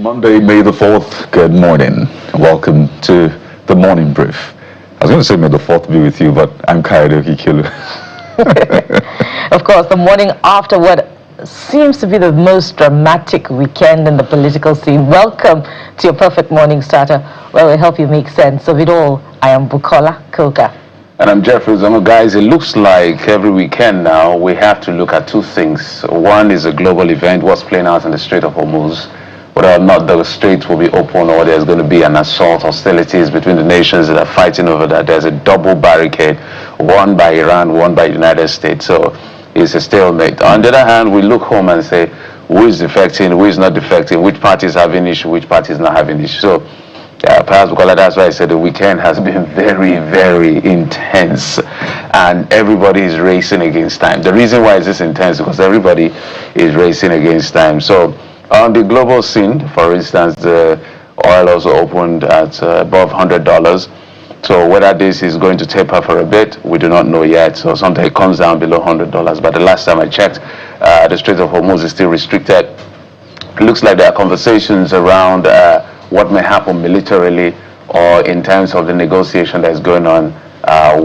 Monday, May the 4th. Good morning. Welcome to the morning brief. I was going to say May the 4th be with you, but I'm karaoke killer. Of course, the morning after what seems to be the most dramatic weekend in the political scene. Welcome to your perfect morning starter, where we help you make sense of it all. I am Bukola Koka. And I'm Jeffrey Zomo. Guys, it looks like every weekend now we have to look at two things. One is a global event, what's playing out in the Strait of Hormuz, whether or not the strait will be open or there's going to be an assault, hostilities between the nations that are fighting over that. There's a double barricade, one by Iran, one by the United States. So it's a stalemate. On the other hand, we look home and say, who is defecting, who is not defecting, which party is having issue, which party is not having issue. So perhaps because that's why I said the weekend has been very, very intense, and everybody is racing against time. The reason why is this intense because everybody is racing against time. So on the global scene, for instance, the oil also opened at above $100. So whether this is going to taper for a bit, we do not know yet. So sometimes it comes down below $100. But the last time I checked, the Strait of Hormuz is still restricted. It looks like there are conversations around what may happen militarily or in terms of the negotiation that's going on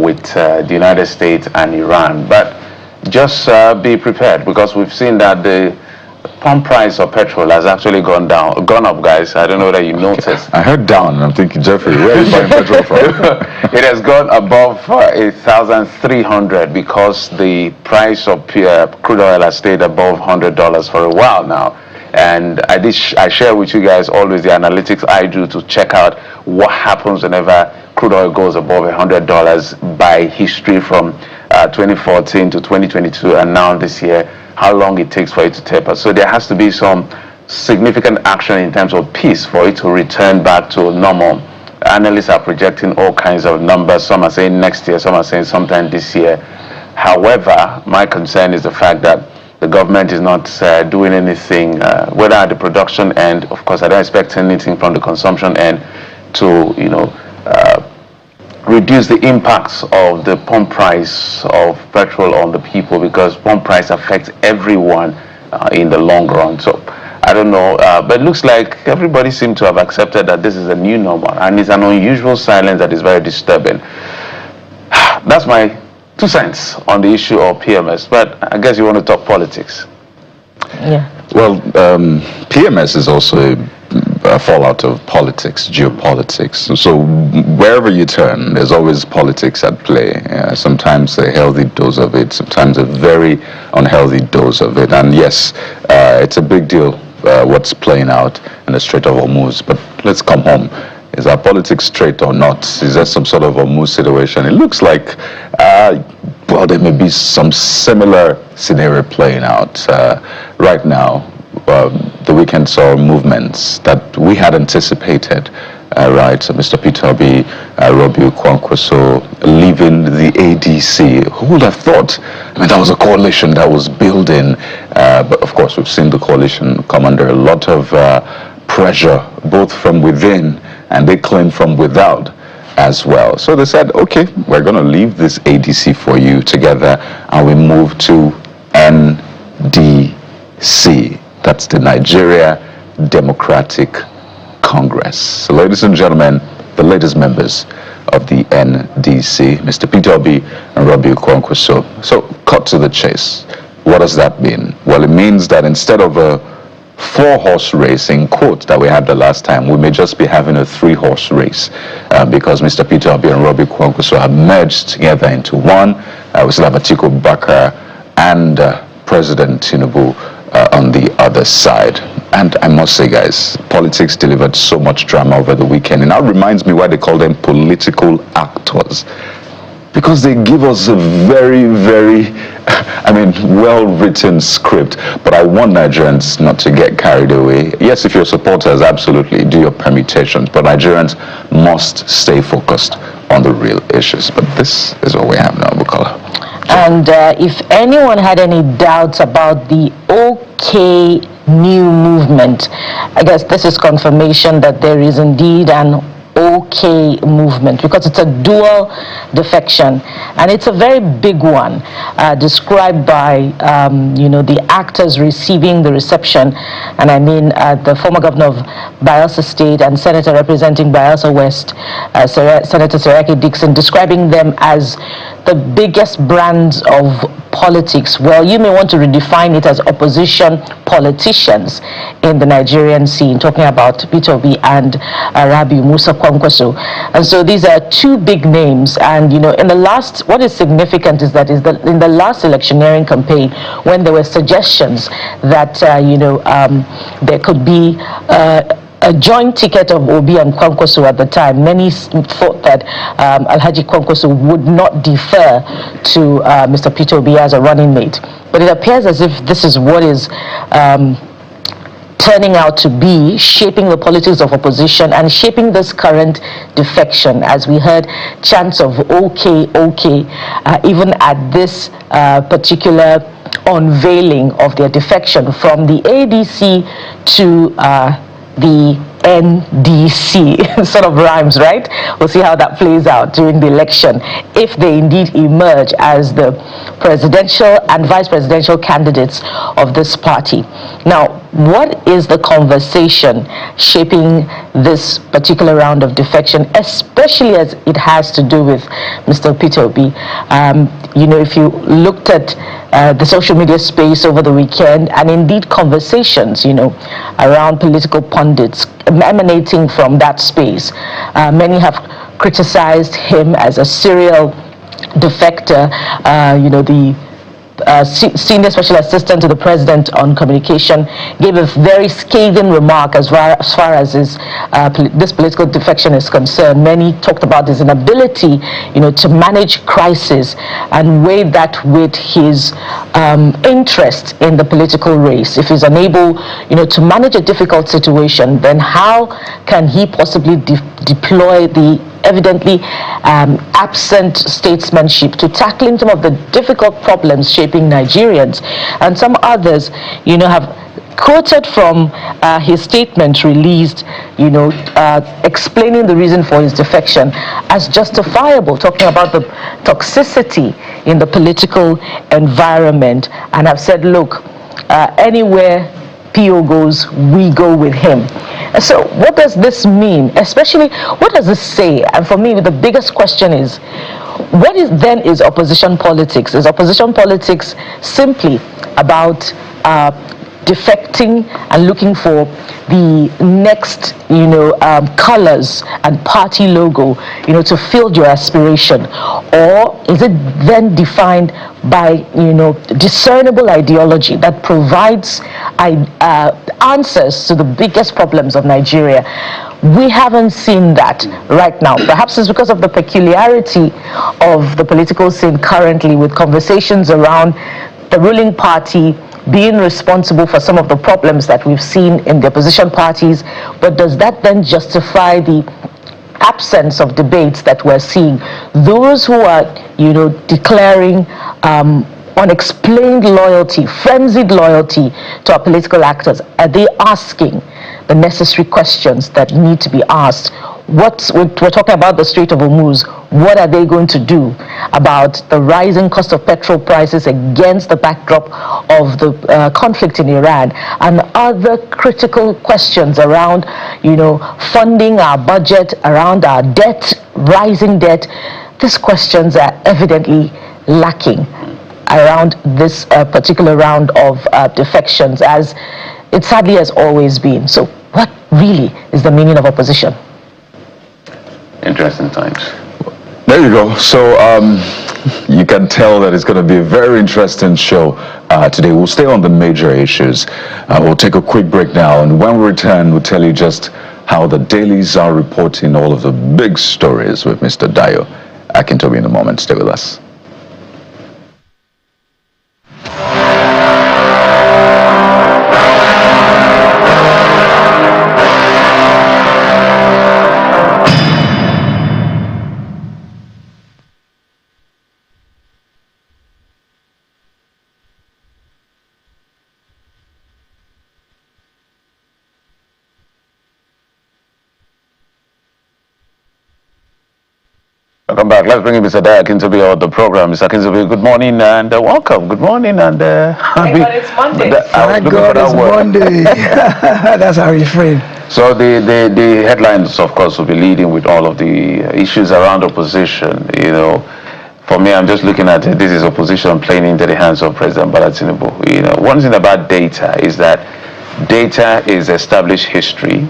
with the United States and Iran. But just be prepared, because we've seen that the pump price of petrol has actually gone up, guys. I don't know that you noticed. I heard down, and I'm thinking, Jeffrey, where are you buying petrol from? It has gone above 1,300 because the price of crude oil has stayed above $100 for a while now. And I share with you guys always the analytics I do to check out what happens whenever crude oil goes above $100 by history from 2014 to 2022 and now this year, how long it takes for it to taper. So there has to be some significant action in terms of peace for it to return back to normal. Analysts are projecting all kinds of numbers. Some are saying next year, some are saying sometime this year. However, my concern is the fact that the government is not doing anything, whether at the production end. Of course, I don't expect anything from the consumption end to, reduce the impacts of the pump price of petrol on the people, because pump price affects everyone in the long run. So I don't know, but it looks like everybody seems to have accepted that this is a new normal, and it's an unusual silence that is very disturbing. That's my 2 cents on the issue of PMS, but I guess you want to talk politics. Yeah. Well, PMS is also a fallout of politics, geopolitics. So wherever you turn, there's always politics at play. Sometimes a healthy dose of it, sometimes a very unhealthy dose of it. And yes, it's a big deal what's playing out in the Strait of Hormuz. But let's come home. Is our politics straight or not? Is there some sort of Hormuz situation? It looks like, well, there may be some similar scenario playing out right now. The weekend saw movements that we had anticipated, right? So Mr. Peter Obi, Robbie Kwankwaso leaving the ADC. Who would have thought? I mean, that was a coalition that was building, but of course we've seen the coalition come under a lot of pressure, both from within and they claim from without as well. So they said, okay, we're going to leave this ADC for you together, and we move to NDC. That's the Nigeria Democratic Congress. So ladies and gentlemen, the latest members of the NDC, Mr. Peter Obi and Robbie Kwankwaso. So cut to the chase. What does that mean? Well, it means that instead of a 4-horse race, in quote, that we had the last time, we may just be having a 3-horse race because Mr. Peter Obi and Robbie Kwankwaso have merged together into one. We still have Atiku Abubakar and President Tinubu on the other side. And I must say, guys, politics delivered so much drama over the weekend. It now reminds me why they call them political actors. Because they give us a very, very, well-written script. But I want Nigerians not to get carried away. Yes, if you're supporters, absolutely, do your permutations. But Nigerians must stay focused on the real issues. But this is what we have now, Bukola. And if anyone had any doubts about the OK New movement, I guess this is confirmation that there is indeed an OK OK movement, because it's a dual defection, and it's a very big one, described by the actors receiving the reception, and I mean the former governor of Bayelsa State and senator representing Bayelsa West, Senator Seraki Dixon, describing them as the biggest brands of politics. Well, you may want to redefine it as opposition politicians in the Nigerian scene, talking about Peter Obi and Rabi Musa Kwankwaso. And so these are two big names. And in the last, what is significant is that in the last electioneering campaign, when there were suggestions that there could be a joint ticket of Obi and Kwankwaso at the time, many thought that Alhaji Kwankwaso would not defer to Mr. Peter Obi as a running mate. But it appears as if this is what is turning out to be shaping the politics of opposition and shaping this current defection, as we heard chants of OK, even at this particular unveiling of their defection from the ADC to the NDC. Sort of rhymes, right? We'll see how that plays out during the election, if they indeed emerge as the presidential and vice presidential candidates of this party. Now, what is the conversation shaping this particular round of defection, especially as it has to do with Mr. Peter Obi? If you looked at the social media space over the weekend, and indeed conversations, around political pundits emanating from that space, many have criticized him as a serial defector. The senior special assistant to the president on communication gave a very scathing remark as far as this political defection is concerned. Many talked about his inability, to manage crisis and weigh that with his interest in the political race. If he's unable, to manage a difficult situation, then how can he possibly deploy the evidently absent statesmanship to tackling some of the difficult problems shaping Nigerians? And some others, have quoted from his statement released, explaining the reason for his defection as justifiable, talking about the toxicity in the political environment, and have said, look, anywhere PO goes, we go with him. So what does this mean? Especially, what does this say? And for me, the biggest question is, what is opposition politics? Is opposition politics simply about defecting and looking for the next, colors and party logo, to fill your aspiration? Or is it then defined by, discernible ideology that provides answers to the biggest problems of Nigeria? We haven't seen that right now. Perhaps it's because of the peculiarity of the political scene currently, with conversations around the ruling party being responsible for some of the problems that we've seen in the opposition parties. But does that then justify the absence of debates that we're seeing? Those who are, declaring unexplained loyalty, frenzied loyalty to our political actors, are they asking the necessary questions that need to be asked? We're talking about the Strait of Hormuz. What are they going to do about the rising cost of petrol prices against the backdrop of the conflict in Iran, and other critical questions around, funding our budget, around our debt, rising debt? These questions are evidently lacking around this particular round of defections, as it sadly has always been. So what really is the meaning of opposition? Interesting times. There you go. So you can tell that it's going to be a very interesting show today. We'll stay on the major issues. We'll take a quick break now, and when we return, we'll tell you just how the dailies are reporting all of the big stories with Mr. Dayo Akintobi in a moment. Stay with us. Welcome back. Let's bring in Mr. Day Akintobi on the program. Mr. Akintobi, good morning and welcome. Good morning and Thank God it's Monday. Thank God it's Monday. That's our refrain. So the headlines, of course, will be leading with all of the issues around opposition. You know, for me, I'm just looking at it. This is opposition playing into the hands of President Bola Tinubu. You know, one thing about data is that data is established history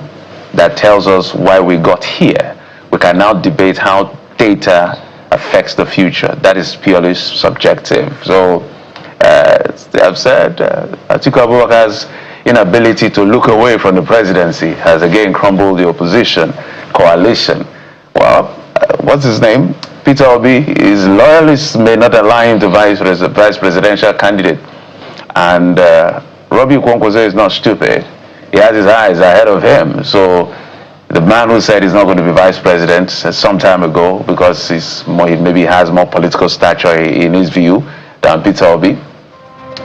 that tells us why we got here. We can now debate how data affects the future. That is purely subjective. So, I've said Atiku Abubakar's inability to look away from the presidency has again crumbled the opposition coalition. Well, what's his name? Peter Obi, his loyalists may not allow him to vice presidential candidate. And Robbie Kwankwaso is not stupid. He has his eyes ahead of him. So the man who said he's not going to be vice president some time ago because he maybe has more political stature in his view than Peter Obi,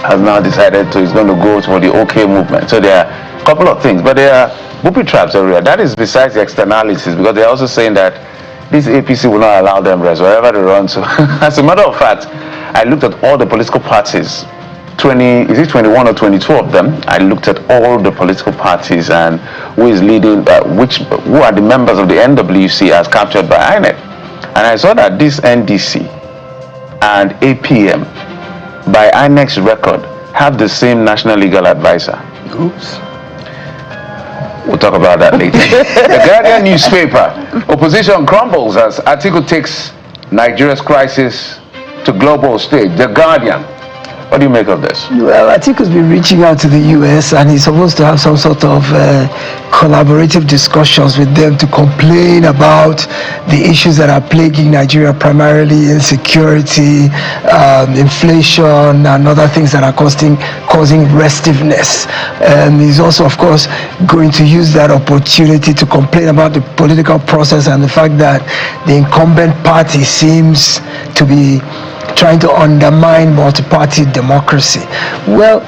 has now decided he's going to go for the OK movement. So there are a couple of things, but there are booby traps everywhere. That is besides the externalities, because they're also saying that this APC will not allow them rest wherever they run to. As a matter of fact, I looked at all the political parties. 21 or 22 of them. I looked at all the political parties and who is leading, who are the members of the NWC as captured by INEC. And I saw that this NDC and APM, by INEC's record, have the same national legal advisor. Oops. We'll talk about that later. The Guardian newspaper, opposition crumbles as Atiku takes Nigeria's crisis to global stage. The Guardian. What do you make of this? Well, Atiku's been reaching out to the US and he's supposed to have some sort of collaborative discussions with them to complain about the issues that are plaguing Nigeria, primarily insecurity, inflation, and other things that are causing restiveness. He's also, of course, going to use that opportunity to complain about the political process and the fact that the incumbent party seems to be trying to undermine multi-party democracy. Well,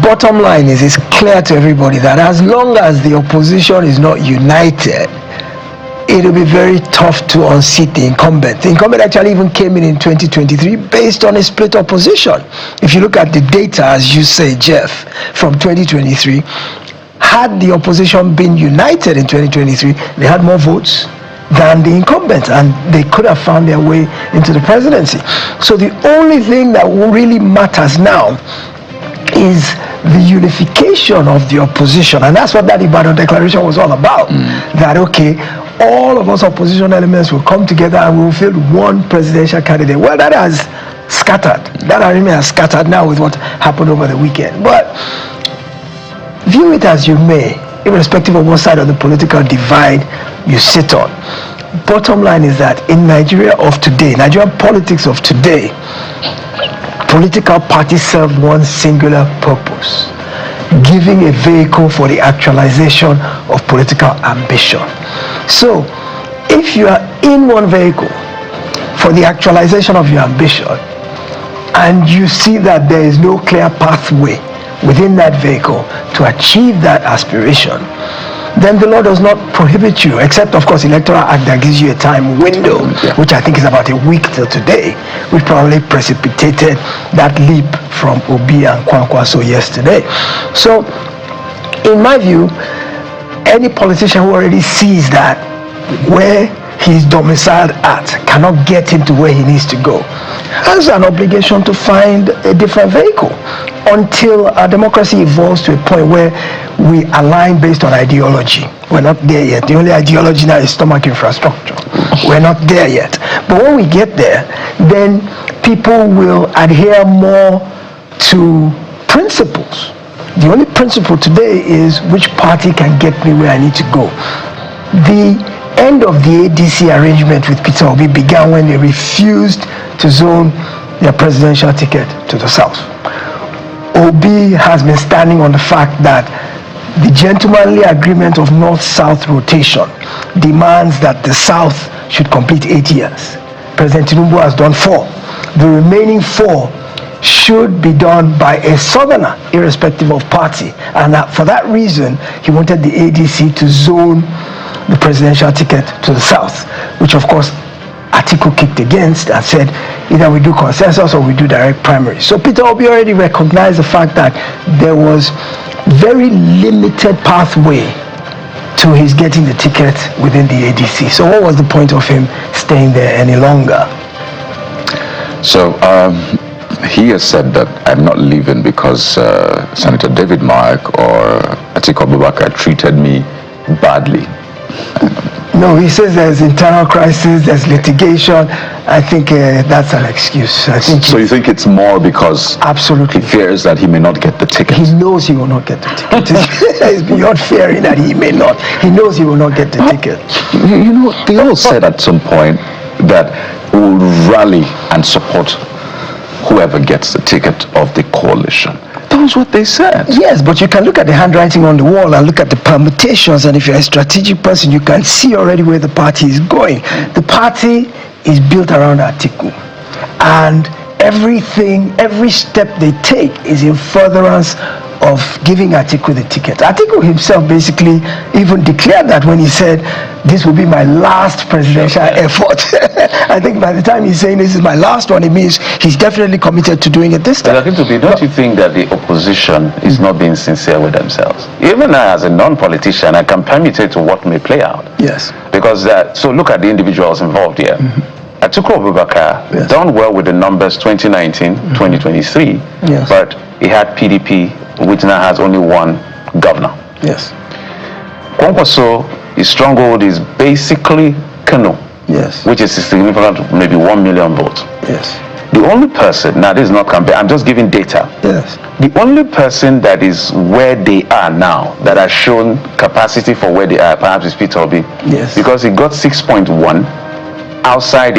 bottom line is, it's clear to everybody that as long as the opposition is not united, it'll be very tough to unseat the incumbent. The incumbent actually even came in 2023 based on a split opposition. If you look at the data, as you say, Jeff, from 2023, had the opposition been united in 2023, they had more votes than the incumbents, and they could have found their way into the presidency. So the only thing that really matters now is the unification of the opposition, and that's what that Ibadan declaration was all about. That okay, all of us opposition elements will come together and we will field one presidential candidate. Well, that has scattered. That argument has scattered now with what happened over the weekend. But view it as you may, irrespective of what side of the political divide you sit on. Bottom line is that in Nigeria of today, Nigerian politics of today, political parties serve one singular purpose: giving a vehicle for the actualization of political ambition. So, if you are in one vehicle for the actualization of your ambition, and you see that there is no clear pathway within that vehicle to achieve that aspiration, then the law does not prohibit you, except of course Electoral Act that gives you a time window, which I think is about a week till today, which probably precipitated that leap from Obi and Kwankwaso yesterday. So in my view, any politician who already sees that where he's domiciled at cannot get him to where he needs to go has an obligation to find a different vehicle until our democracy evolves to a point where we align based on ideology. We're not there yet. The only ideology now is stomach infrastructure. We're not there yet. But when we get there, then people will adhere more to principles. The only principle today is which party can get me where I need to go. The end of the ADC arrangement with Peter Obi began when they refused to zone their presidential ticket to the south. Obi has been standing on the fact that the gentlemanly agreement of north-south rotation demands that the south should complete 8 years. President Tinubu has done 4. The remaining 4 should be done by a southerner, irrespective of party. And for that reason, he wanted the ADC to zone the presidential ticket to the south, which of course Atiku kicked against and said, either we do consensus or we do direct primary. So Peter Obi already recognized the fact that there was very limited pathway to his getting the ticket within the ADC. So what was the point of him staying there any longer? So he has said that I'm not leaving because Senator David Mark or Atiku Abubakar treated me badly. No, he says there's internal crisis, there's litigation. I think that's an excuse. I think so you think it's more because absolutely he fears that he may not get the ticket? He knows he will not get the ticket. It's beyond fearing that he may not. He knows he will not get the ticket. You know, they all said at some point that we will rally and support whoever gets the ticket of the coalition. That was what they said. Yes, but you can look at the handwriting on the wall and look at the permutations, and if you're a strategic person, you can see already where the party is going. The party is built around Atiku, and everything, every step they take is in furtherance of giving Atiku the ticket. Atiku himself basically even declared that when he said, this will be my last presidential effort. I think by the time he's saying this is my last one, it means he's definitely committed to doing it this time. Don't you think that the opposition is not being sincere with themselves? Even as a non-politician, I can permutate to what may play out. Yes. Because so look at the individuals involved here. Atiku Abubakar done well with the numbers 2019, 2023, yes. But he had PDP, which now has only one governor. Yes. Kwankwaso, his stronghold is basically Kano, yes, which is significant, maybe 1 million votes. Yes. The only person, now this is not campaign, I'm just giving data. Yes. The only person that is where they are now, that has shown capacity for where they are, perhaps is Peter Obi. Yes. Because he got 6.1 outside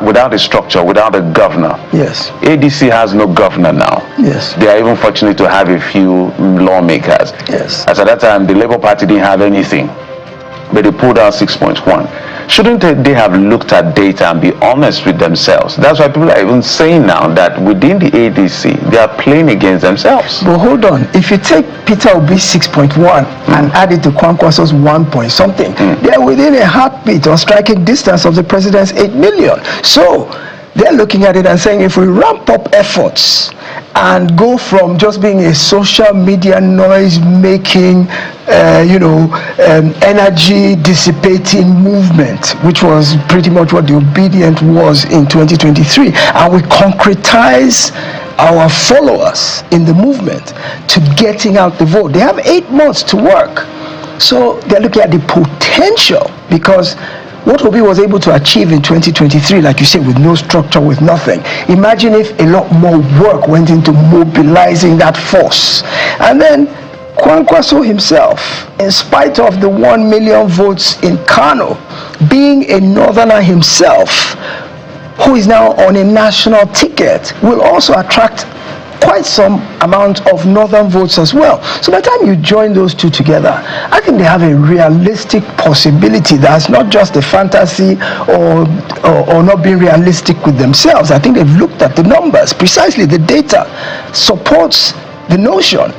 without a structure, without a governor. Yes. ADC has no governor now. Yes. They are even fortunate to have a few lawmakers. Yes. As at that time, the Labour Party didn't have anything, but they pulled out 6.1. Shouldn't they have looked at data and be honest with themselves? That's why people are even saying now that within the ADC, they are playing against themselves. But hold on, if you take Peter Obi's 6.1 and add it to Kwankwaso's 1 point something, they're within a heartbeat or striking distance of the president's 8 million. So they're looking at it and saying, if we ramp up efforts and go from just being a social media noise making, energy dissipating movement, which was pretty much what the Obedient was in 2023, and we concretize our followers in the movement to getting out the vote. They have 8 months to work. So they're looking at the potential, because what Obi was able to achieve in 2023, like you said, with no structure, with nothing. Imagine if a lot more work went into mobilizing that force. And then Kwankwaso himself, in spite of the 1 million votes in Kano, being a northerner himself, who is now on a national ticket, will also attract quite some amount of northern votes as well. So by the time you join those two together, I think they have a realistic possibility that's not just a fantasy or not being realistic with themselves. I think they've looked at the numbers. Precisely, the data supports the notion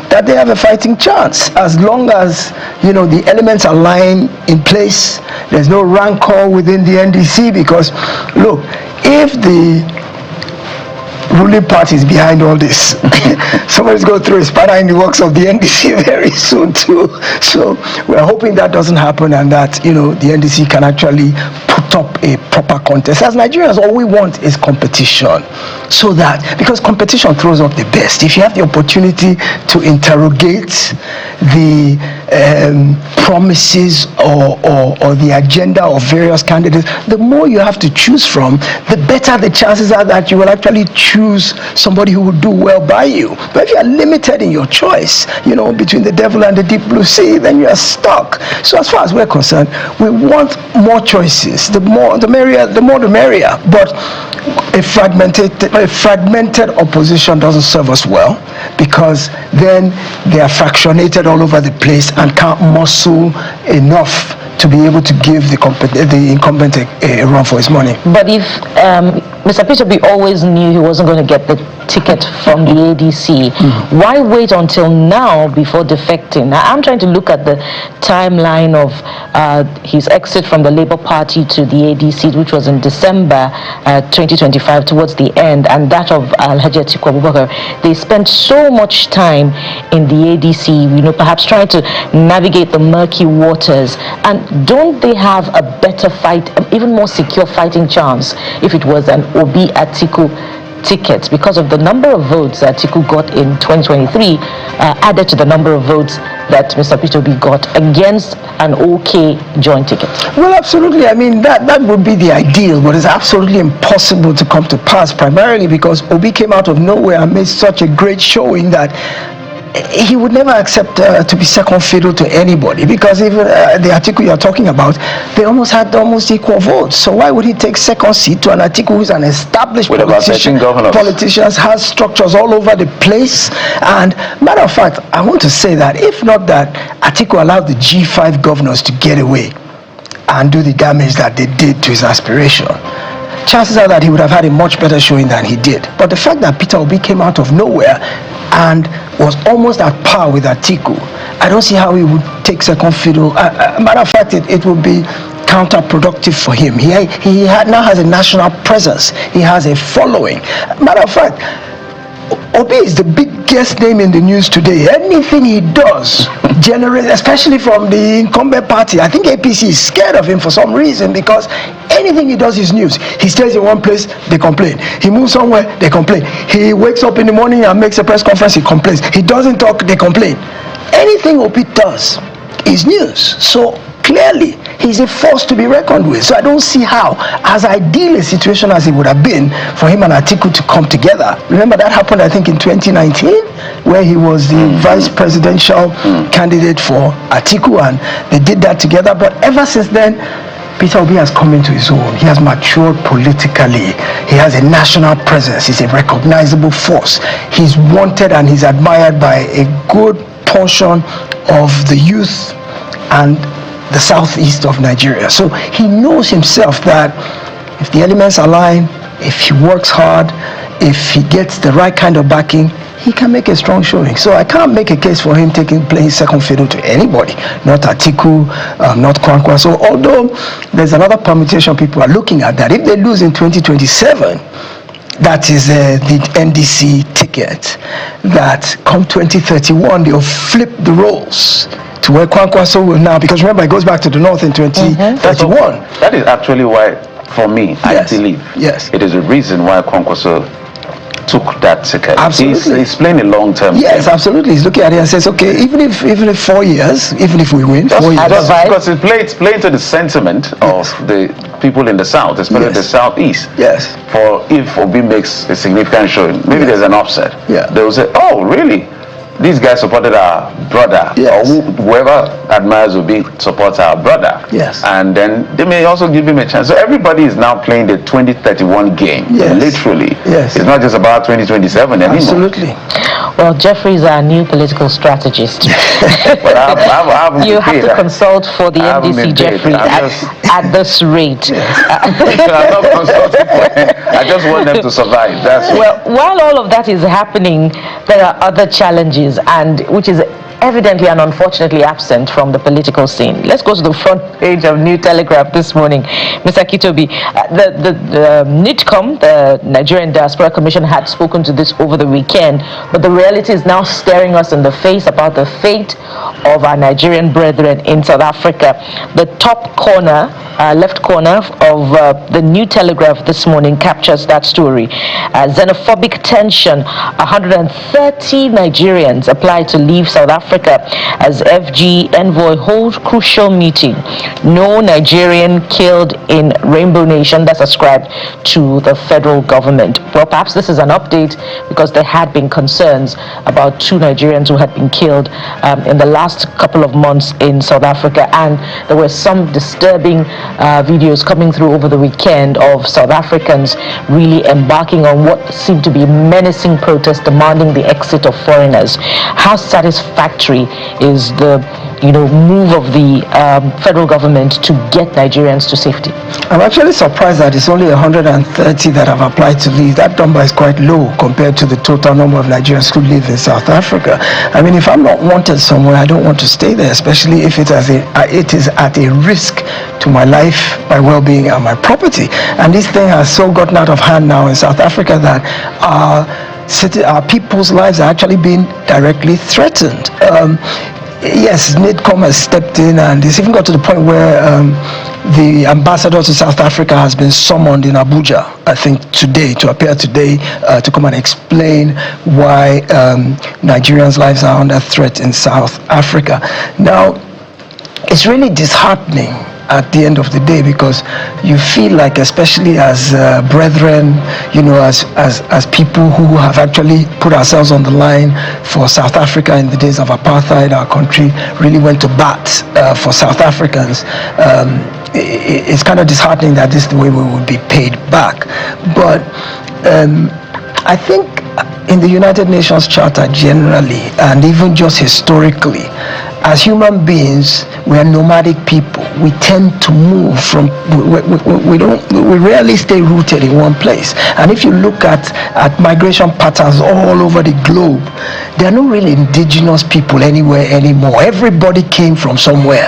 that they have a fighting chance, as long as the elements are lying in place. There's no rancor within the NDC, because look, if the ruling parties behind all this, somebody's going to throw a spanner in the works of the NDC very soon too. So we're hoping that doesn't happen, and that the NDC can actually put up a proper contest. As Nigerians, all we want is competition, so that, because competition throws up the best. If you have the opportunity to interrogate the promises or the agenda of various candidates, the more you have to choose from, the better the chances are that you will actually choose somebody who will do well by you. But if you are limited in your choice, between the devil and the deep blue sea, then you are stuck. So as far as we're concerned, we want more choices. The more the merrier, the merrier. But a fragmented opposition doesn't serve us well, because then they are fractionated all over the place and can't muscle enough to be able to give the incumbent a run for his money. But if Mr. Peterby always knew he wasn't going to get the ticket from the ADC, why wait until now before defecting? Now, I'm trying to look at the timeline of his exit from the Labour Party to the ADC, which was in December 2025, towards the end, and that of Alhaji Atiku Abubakar. They spent so much time in the ADC, perhaps trying to navigate the murky waters. And don't they have a better fight, even more secure fighting chance, if it was an Obi Atiku ticket, because of the number of votes that Atiku got in 2023 added to the number of votes that Mr. Peterby got against an OK joint ticket? Well, absolutely. I mean, that would be the ideal, but it's absolutely impossible to come to pass, primarily because Obi came out of nowhere and made such a great showing that he would never accept to be second fiddle to anybody, because even the Atiku you're talking about, they had almost equal votes. So why would he take second seat to an Atiku who's an established politician, has structures all over the place? And matter of fact, I want to say that if not that Atiku allowed the G5 governors to get away and do the damage that they did to his aspiration, chances are that he would have had a much better showing than he did. But the fact that Peter Obi came out of nowhere and was almost at par with Atiku, I don't see how he would take second fiddle. Matter of fact, it would be counterproductive for him. He now has a national presence. He has a following. Matter of fact, Obi is the biggest name in the news today. Anything he does generates, especially from the incumbent party. I think APC is scared of him for some reason, because anything he does is news. He stays in one place, they complain. He moves somewhere, they complain. He wakes up in the morning and makes a press conference, he complains. He doesn't talk, they complain. Anything Obi does is news. So clearly, he's a force to be reckoned with. So I don't see how, as ideal a situation as it would have been for him and Atiku to come together. Remember that happened, I think, in 2019, where he was the vice presidential candidate for Atiku, and they did that together. But ever since then, Peter Obi has come into his own. He has matured politically. He has a national presence. He's a recognizable force. He's wanted and he's admired by a good portion of the youth and the southeast of Nigeria. So he knows himself that if the elements align, if he works hard, if he gets the right kind of backing, he can make a strong showing. So I can't make a case for him playing second fiddle to anybody. Not Atiku, not Kwankwaso. Although there's another permutation people are looking at, that if they lose in 2027, that is the NDC ticket, that come 2031 they'll flip the roles to where Kwankwaso will now, because remember it goes back to the north in 2031. That is actually why, for me, Yes. I believe Yes. it is a reason why Kwankwaso took that ticket. Absolutely. He's playing a long-term Yes, game. absolutely. He's looking at it and says, okay, even if 4 years, even if we win, 4 years. Just because it plays to the sentiment of the people in the south, especially the southeast. Yes. For if Obi makes a significant showing, maybe there's an upset. Yeah. They will say, oh, really? These guys supported our brother, Yes. or whoever admires Obi supports our brother. Yes. And then they may also give him a chance. So everybody is now playing the 2031 game, Yes. literally. Yes. It's not just about 2027 anymore. Absolutely. Well, Jeffrey is our new political strategist. But I haven't You been have paid. to consult for the I haven't NDC, been paid. Jeffrey, I'm at this rate. I'm not consulting for them. I just want them to survive. That's it. Well, while all of that is happening, there are other challenges, and which is evidently and unfortunately absent from the political scene. Let's go to the front page of New Telegraph this morning. Mr. Kitobi, the NITCOM, the Nigerian Diaspora Commission, had spoken to this over the weekend, but the reality is now staring us in the face about the fate of our Nigerian brethren in South Africa. The top corner, left corner of the New Telegraph this morning captures that story. Xenophobic tension, 130 Nigerians applied to leave South Africa Africa as FG envoy holds crucial meeting. No Nigerian killed in Rainbow Nation. That's ascribed to the federal government. Well, perhaps this is an update because there had been concerns about 2 Nigerians who had been killed in the last couple of months in South Africa, and there were some disturbing videos coming through over the weekend of South Africans really embarking on what seemed to be menacing protests demanding the exit of foreigners. How satisfactory is the move of the federal government to get Nigerians to safety? I'm actually surprised that it's only 130 that have applied to leave. That number is quite low compared to the total number of Nigerians who live in South Africa. I mean, if I'm not wanted somewhere, I don't want to stay there, especially if it is at a risk to my life, my well-being, and my property. And this thing has so gotten out of hand now in South Africa that our people's lives are actually being directly threatened. Yes, NIDCOM has stepped in, and it's even got to the point where the ambassador to South Africa has been summoned in Abuja, I think to appear today to come and explain why Nigerians' lives are under threat in South Africa. Now, it's really disheartening at the end of the day, because you feel like, especially as brethren, as people who have actually put ourselves on the line for South Africa in the days of apartheid, our country really went to bat for South Africans. It's kind of disheartening that this is the way we would be paid back. But I think in the United Nations Charter generally, and even just historically, as human beings, we are nomadic people. We tend to move from, we rarely stay rooted in one place. And if you look at migration patterns all over the globe, there are no really indigenous people anywhere anymore. Everybody came from somewhere.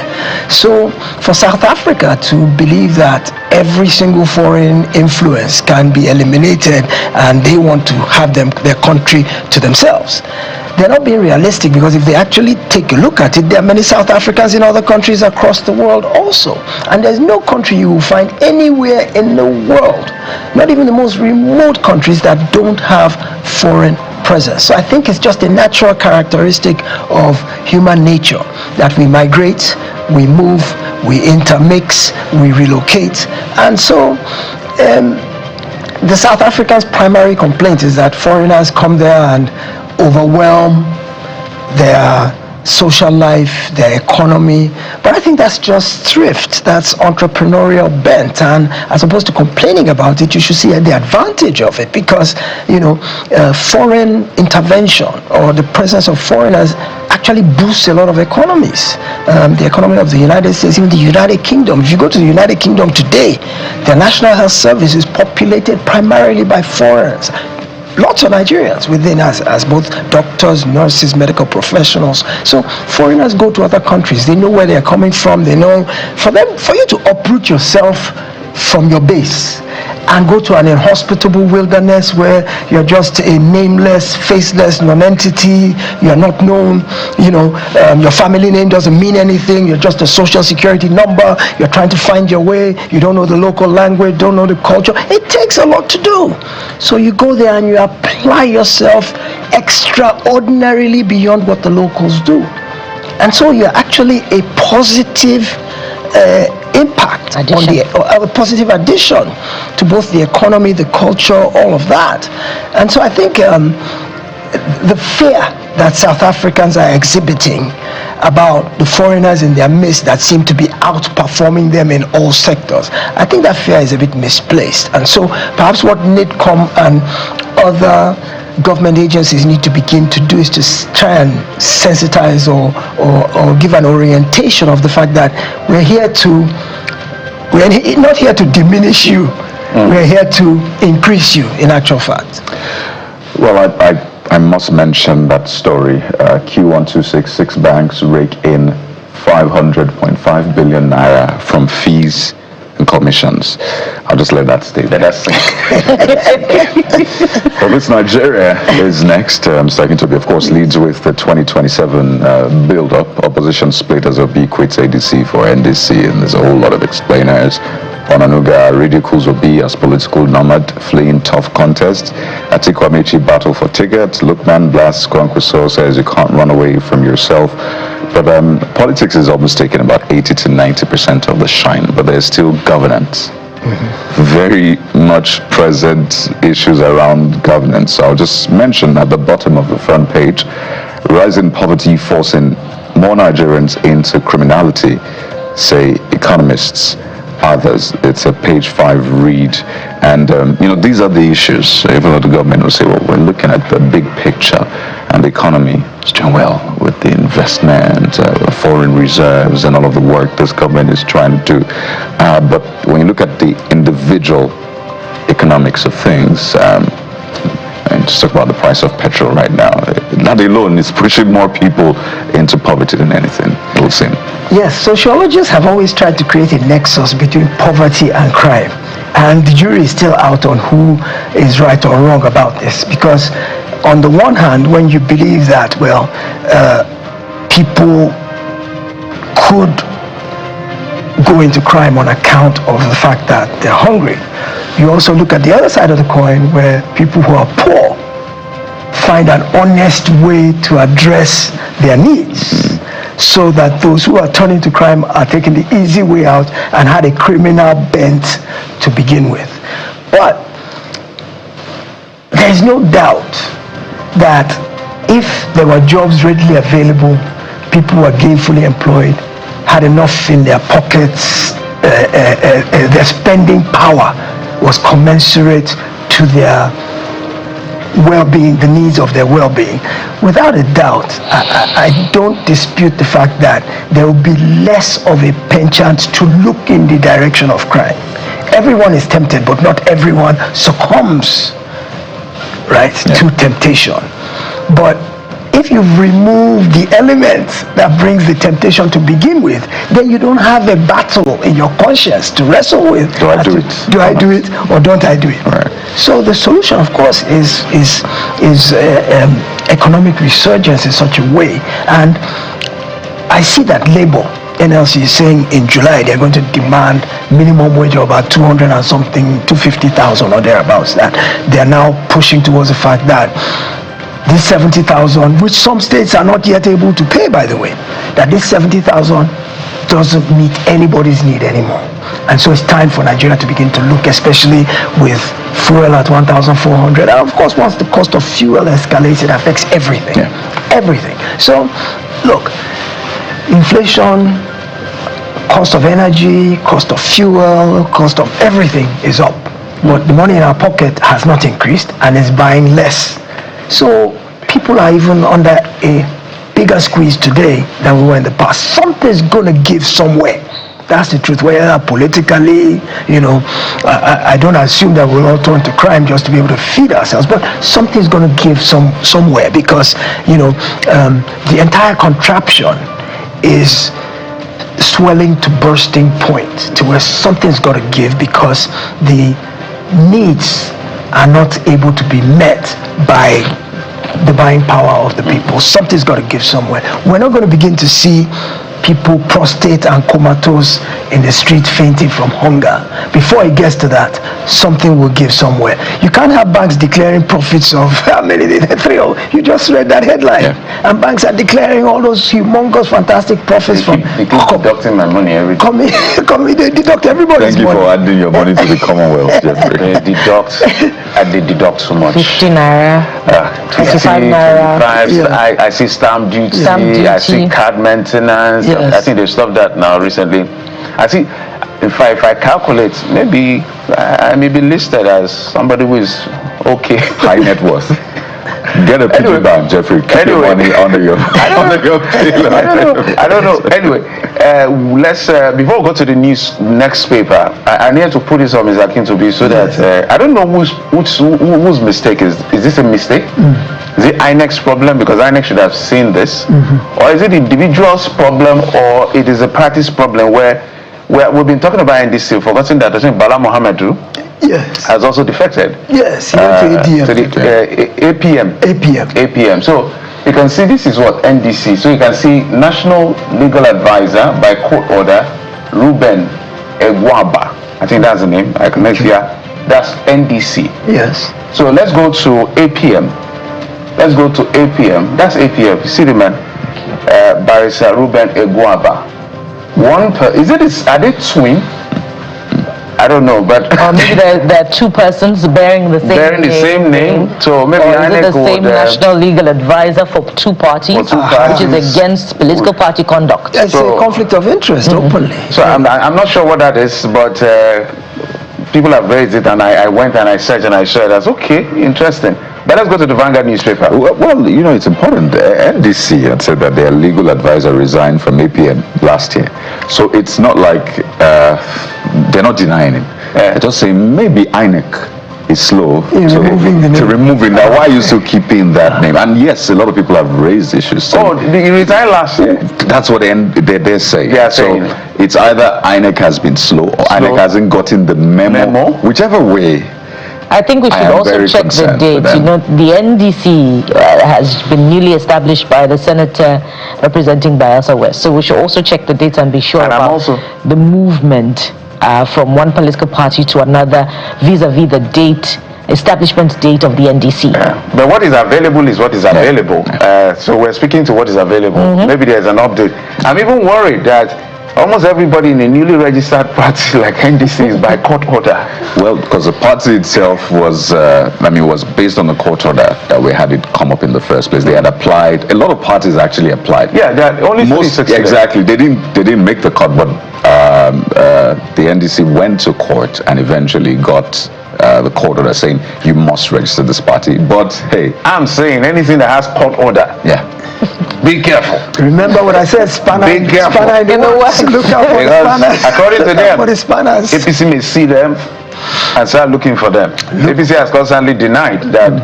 So for South Africa to believe that every single foreign influence can be eliminated and they want to have their country to themselves, they're not being realistic, because if they actually take a look at it, there are many South Africans in other countries across the world also. And there's no country you will find anywhere in the world, not even the most remote countries, that don't have foreign presence. So I think it's just a natural characteristic of human nature that we migrate, we move, we intermix, we relocate. And so the South Africans' primary complaint is that foreigners come there and overwhelm their social life, their economy. But I think that's just thrift, that's entrepreneurial bent, and as opposed to complaining about it, you should see the advantage of it, because foreign intervention or the presence of foreigners actually boosts a lot of economies. The economy of the United States, even the United Kingdom. If you go to the United Kingdom today, the National Health Service is populated primarily by foreigners. Lots of Nigerians within us, as both doctors, nurses, medical professionals. So foreigners go to other countries. They know where they're coming from. They know, for you to uproot yourself from your base and go to an inhospitable wilderness where you're just a nameless, faceless non-entity, you're not known, your family name doesn't mean anything, you're just a social security number, you're trying to find your way, you don't know the local language, don't know the culture. It takes a lot to do. So you go there and you apply yourself extraordinarily beyond what the locals do. And so you're actually a positive impact on a positive addition to both the economy, the culture, all of that. And so I think the fear that South Africans are exhibiting about the foreigners in their midst that seem to be outperforming them in all sectors, I think that fear is a bit misplaced. And so perhaps what NIDCOM and other government agencies need to begin to do is to try and sensitize or give an orientation of the fact that we're not here to diminish you, we're here to increase you, in actual fact. Well, I must mention that story. Q1266 banks rake in 500.5 billion naira from fees and commissions. I'll just let that stay there. Well, this Nigeria is next. Second to be, of course, leads with the 2027 build-up. Opposition split as OB quits ADC for NDC, and there's a whole lot of explainers. Onanuga ridicules Obi as political nomad, fleeing tough contest. Atiku Amechi battle for tickets. Lukman blasts Kwankwaso, says you can't run away from yourself. But politics is almost taking about 80 to 90% of the shine, but there's still governance. Very much present issues around governance. I'll just mention at the bottom of the front page, rising poverty forcing more Nigerians into criminality, say economists. Others. It's a page 5 read, and these are the issues. Even though the government will say, well, we're looking at the big picture, and the economy is doing well with the investment, foreign reserves, and all of the work this government is trying to do. But when you look at the individual economics of things, and just talk about the price of petrol right now, that alone is pushing more people into poverty than anything, it would seem. Yes, sociologists have always tried to create a nexus between poverty and crime. And the jury is still out on who is right or wrong about this. Because on the one hand, when you believe that, people could go into crime on account of the fact that they're hungry, you also look at the other side of the coin where people who are poor find an honest way to address their needs, so that those who are turning to crime are taking the easy way out and had a criminal bent to begin with. But there is no doubt that if there were jobs readily available, people who are gainfully employed, had enough in their pockets, their spending power was commensurate to their well-being, the needs of their well-being. Without a doubt, I don't dispute the fact that there will be less of a penchant to look in the direction of crime. Everyone is tempted, but not everyone succumbs, right, to temptation. But if you remove the element that brings the temptation to begin with, then you don't have a battle in your conscience to wrestle with. Do I do it? Do I do it or don't I do it? Right. So the solution, of course, is economic resurgence in such a way. And I see that Labour, NLC, is saying in July they're going to demand minimum wage of about 200 and something, 250,000 or thereabouts. That they're now pushing towards the fact that this 70,000, which some states are not yet able to pay, by the way, that this 70,000 doesn't meet anybody's need anymore. And so it's time for Nigeria to begin to look, especially with fuel at 1,400. And of course, once the cost of fuel escalates, it affects everything. Everything. So, look, inflation, cost of energy, cost of fuel, cost of everything is up. But the money in our pocket has not increased and is buying less. So people are even under a bigger squeeze today than we were in the past. Something's going to give somewhere. That's the truth. Whether politically, I don't assume that we'll all turn to crime just to be able to feed ourselves, but something's going to give somewhere, because the entire contraption is swelling to bursting point, to where something's got to give, because the needs are not able to be met by the buying power of the people. Something's got to give somewhere. We're not going to begin to see people prostrate and comatose in the street fainting from hunger. Before it gets to that, something will give somewhere. You can't have banks declaring profits of how many did they? 3. You just read that headline. And banks are declaring all those humongous, fantastic profits from. They keep deducting my money every time. They deduct everybody's money. Thank you for adding your money to the Commonwealth, Jeffrey. They deduct so much. 50 naira, 25 naira. I see stamp duty, I see card maintenance. Yes. I think they stopped that now recently. I see, if I calculate, maybe I may be listed as somebody who is okay. High net worth. Get a piggy bank, Jeffrey. Keep your money under your pillow. I don't know. Anyway, let's before we go to the next paper, I need to put this on Ms. Akintobi so that I don't know whose mistake is. Is this a mistake? Is it INEC's problem, because INEC should have seen this, or is it individual's problem, or it is a party's problem where we've been talking about NDC, forgotten that I think Bala Mohammed has also defected. Yes, he went to ADM. To the APM. So you can see this is what NDC. So you can see National Legal Advisor by court order, Ruben Egwaba. I think that's the name. I can make here. That's NDC. Yes. So let's go to APM. Let's go to APM. That's APM. You see the man? Barrister Ruben Egwaba. Are they twin? I don't know, but or maybe there are two persons bearing the same name. So maybe or is it the same would, national legal advisor for two parties, which is against political party conduct. It's a conflict of interest openly. So I'm not sure what that is, but people have raised it, and I went and I searched and I saw it. That's okay, interesting. But let's go to the Vanguard newspaper. Well, you know, it's important. NDC had said that their legal advisor resigned from APM last year. So it's not like they're not denying it. They're just saying maybe INEC is slow to removing that. Why are you still keeping that name? And yes, a lot of people have raised issues. Oh, he resigned last year? That's what they're saying. Yeah, so it's either INEC has been slow or INEC hasn't gotten the memo. Whichever way. I think we should also check the date. You know, the NDC has been newly established by the senator representing Bayelsa West. So we should also check the dates and be sure about the movement from one political party to another vis-a-vis the establishment date of the NDC. But what is available is what is available. So we're speaking to what is available. Maybe there's an update. I'm even worried that almost everybody in a newly registered party like NDC is by court order. Well, because the party itself was, was based on the court order that we had it come up in the first place. They had applied. A lot of parties actually applied. Yeah, there are only exactly. They didn't make the cut, but the NDC went to court and eventually got the court order saying you must register this party. But hey, I'm saying anything that has court order. Yeah. Be careful. Remember what I said, spanner. Be careful. Spanner in the works. Look out for the spanners. According to them, for the spanners. APC may see them and start looking for them. APC has constantly denied that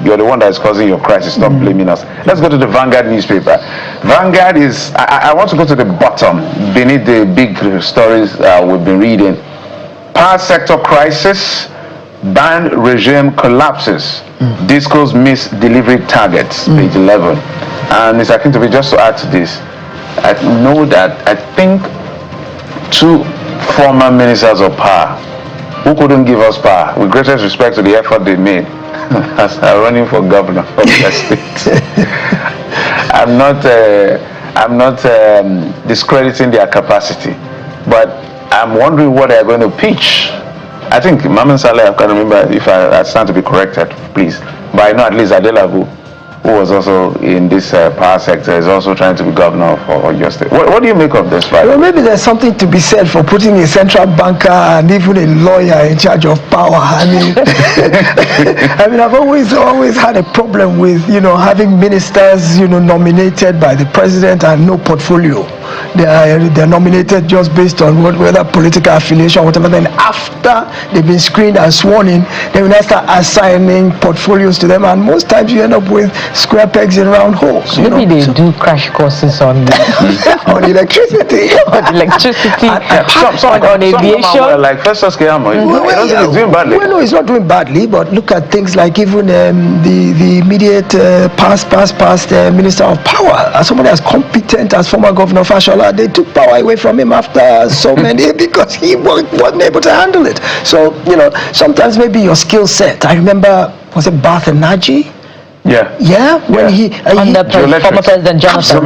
you're the one that is causing your crisis. Stop blaming us. Let's go to the Vanguard newspaper. Vanguard is, I want to go to the bottom, beneath the big stories we've been reading. Power sector crisis, ban regime collapses. Discos miss delivery targets, page 11. And Mr. Akintobi, just to add to this, I know that I think 2 former ministers of power who couldn't give us power, with greatest respect to the effort they made, are running for governor of the state. I'm not discrediting their capacity, but I'm wondering what they're going to pitch. I think Maman Saleh, I can't remember if I stand to be corrected, please. But I know at least Adelabu, who was also in this power sector, is also trying to be governor for your state. What do you make of this, right? Well, maybe there's something to be said for putting a central banker and even a lawyer in charge of power. I mean, I've always had a problem with, having ministers, nominated by the president and no portfolio. They're nominated just based on whether political affiliation or whatever. Then after they've been screened and sworn in, they will now start assigning portfolios to them, and most times you end up with square pegs in round holes. Maybe they do crash courses on on electricity, on aviation. Like Festus Keyamo, he's doing badly. Well, no, he's not doing badly. But look at things like even the immediate past Minister of Power, somebody as competent as former Governor Fashola. They took power away from him after so many because he wasn't able to handle it. So sometimes maybe your skill set. I remember, was it Bath and Naji? When he under former President Jonathan.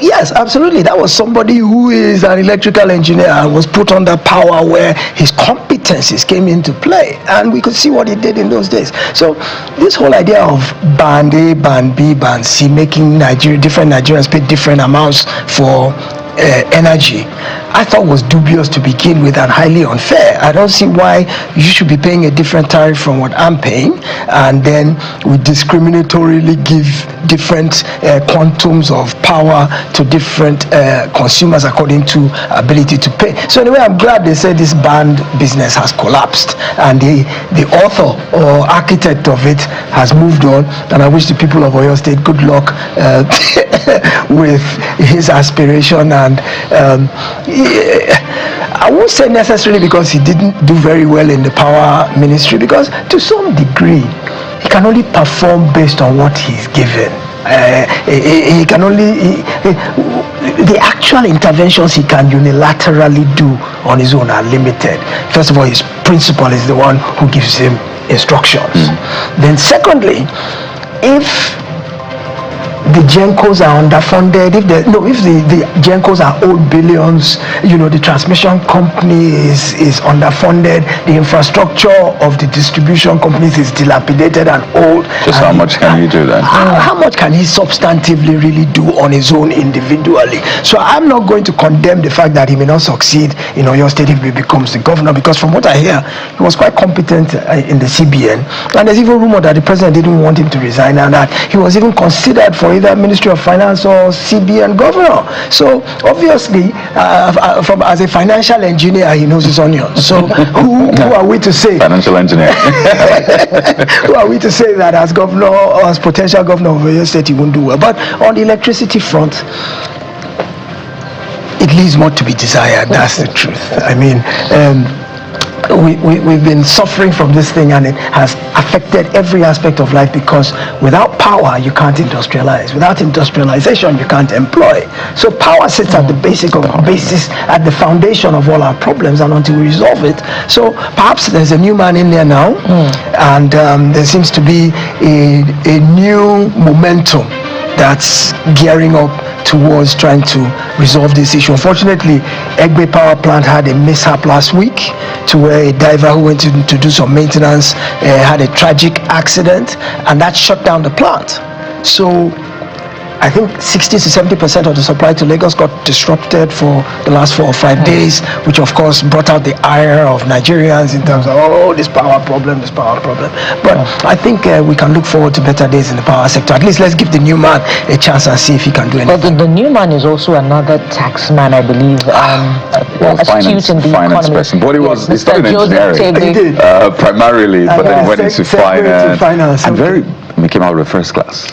Yes, absolutely. That was somebody who is an electrical engineer and was put under power where his competencies came into play, and we could see what he did in those days. So this whole idea of band A, band B, band C, making different Nigerians pay different amounts for energy, I thought was dubious to begin with and highly unfair. I don't see why you should be paying a different tariff from what I'm paying, and then we discriminatorily give different quantums of power to different consumers according to ability to pay. So anyway, I'm glad they said this band business has collapsed, and the author or architect of it has moved on, and I wish the people of Oyo State good luck with his aspiration. And I won't say necessarily because he didn't do very well in the power ministry, because to some degree he can only perform based on what he's given. He can only the actual interventions he can unilaterally do on his own are limited. First of all, his principal is the one who gives him instructions. Then secondly, if the Gencos are underfunded, if the Gencos are owed billions, the transmission company is underfunded, the infrastructure of the distribution companies is dilapidated and old. Just how much can you do then? How much can he substantively really do on his own individually? So I'm not going to condemn the fact that he may not succeed in Oyo State if he becomes the governor, because from what I hear, he was quite competent in the CBN, and there's even rumor that the president didn't want him to resign and that he was even considered for either Ministry of Finance or CBN governor. So obviously, as a financial engineer, he knows his onions. So who are we to say? Financial engineer. Who are we to say that as governor or as potential governor of Oyo State he won't do well? But on the electricity front, it leaves more to be desired. That's the truth. I mean, we've been suffering from this thing, and it has affected every aspect of life, because without power you can't industrialize, without industrialization you can't employ. So power sits at the basis at the foundation of all our problems, and until we resolve it, so perhaps there's a new man in there now, and there seems to be a new momentum that's gearing up towards trying to resolve this issue. Unfortunately, Egbe Power Plant had a mishap last week, to where a diver who went to do some maintenance had a tragic accident, and that shut down the plant. So I think 60 to 70% of the supply to Lagos got disrupted for the last 4 or 5 days, which of course brought out the ire of Nigerians in terms of, this power problem. But I think we can look forward to better days in the power sector. At least let's give the new man a chance and see if he can do anything. But the new man is also another tax man, I believe, astute in the finance economy. person. But he started in Joseph engineering primarily, but then he went into finance. And we came out with first class.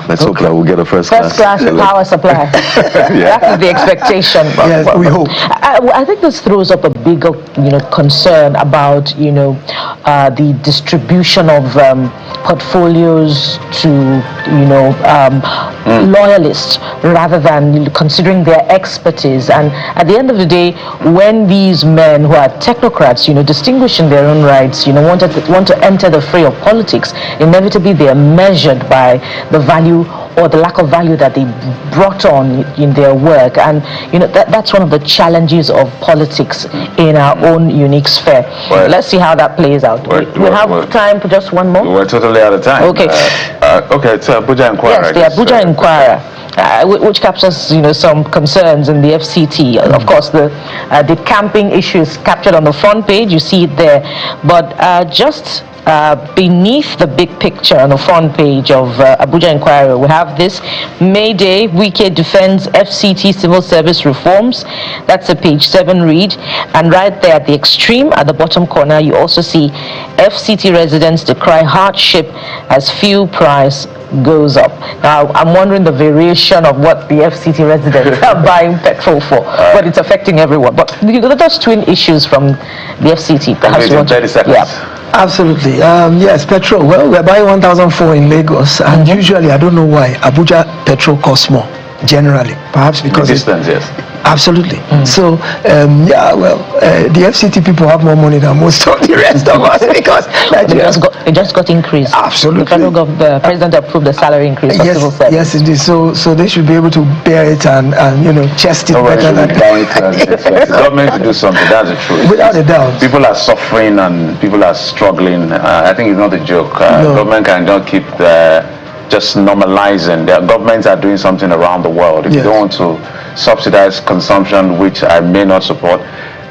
Let's hope that we'll get a first class power supply. That is the expectation. Yes, we hope. I think this throws up a bigger, concern about, the distribution of portfolios to, loyalists, rather than considering their expertise. And at the end of the day, when these men who are technocrats, distinguishing their own rights, want to enter the fray of politics, inevitably they are measured by the value or the lack of value that they brought on in their work. And that's one of the challenges of politics in our own unique sphere. Let's see how that plays out. We have time for just one more. We're totally out of time. Okay. It's Abuja Inquirer. Yes, the Abuja Inquirer, which captures some concerns in the FCT. Of course, the camping issue is captured on the front page. You see it there, but just beneath the big picture on the front page of Abuja Inquirer, we have this: Mayday, Wike defends FCT civil service reforms. That's a page 7 read. And right there at the extreme, at the bottom corner, you also see FCT residents decry hardship as fuel price goes up. Now, I'm wondering the variation of what the FCT residents are buying petrol for, but it's affecting everyone. But those twin issues from the FCT. Perhaps you want 30 seconds. Yeah. Absolutely. Yes, petrol. Well, we're buying 1,004 in Lagos, and usually, I don't know why, Abuja petrol costs more, generally. Perhaps because the distance, yes. Absolutely. So, the FCT people have more money than most of the rest of us, because it just got increased. Absolutely. The federal government, president approved the salary increase for civil service. Yes, indeed. So they should be able to bear it and chest it better than the government to do something. That's the truth. Without a doubt. People are suffering and people are struggling. I think it's not a joke. Government cannot keep just normalizing. Their governments are doing something around the world. If you don't want to subsidize consumption, which I may not support,